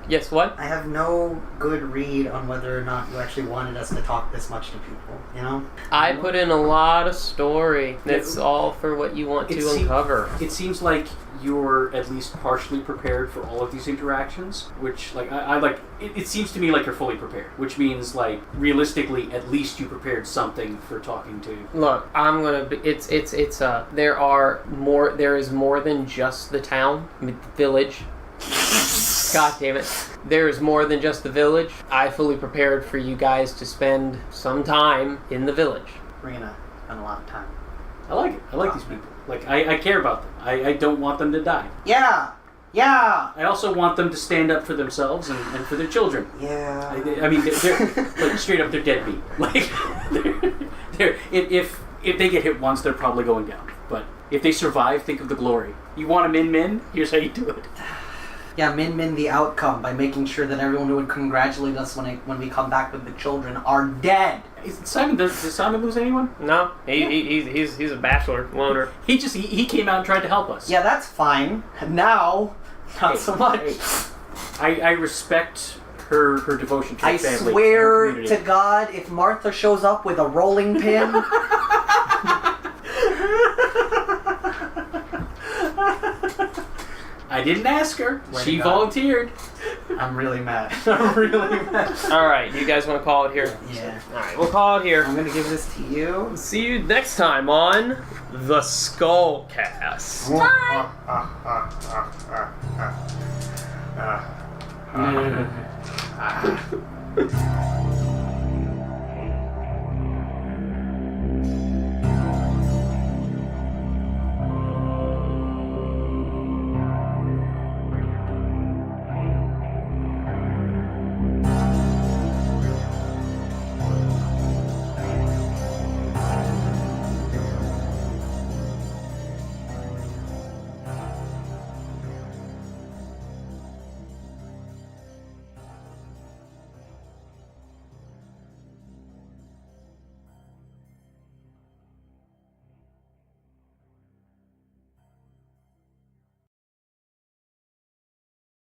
Yes, what? I have no good read on whether or not you actually wanted us to talk this much to people, I put in a lot of story. That's all for what you want to uncover. It seems like you're at least partially prepared for all of these interactions, which, I like, it seems to me like you're fully prepared, which means, realistically, at least you prepared something for talking to. Look, I'm gonna be, there is more than just the town, the village. God damn it. There is more than just the village. I fully prepared for you guys to spend some time in the village. We're gonna spend a lot of time. I like it. I like these people. I care about them. I don't want them to die. Yeah! Yeah. I also want them to stand up for themselves and for their children. Yeah. I mean, they're like, straight up, they're deadbeat. Like, if they get hit once, they're probably going down. But if they survive, think of the glory. You want to min? Here's how you do it. Yeah, min the outcome by making sure that everyone who would congratulate us when we come back with the children are dead. Simon, does Simon lose anyone? No, he's a bachelor loner. He came out and tried to help us. Yeah, that's fine. Now, not so much. I respect her devotion to I her family. swear and her to God, if Martha shows up with a rolling pin. I didn't ask her. Way She to go. volunteered. I'm really mad. I'm really mad. All right, you guys want to call it here? Yeah. All right, we'll call it here. I'm gonna give this to you. See you next time on the SkullCast. Mm.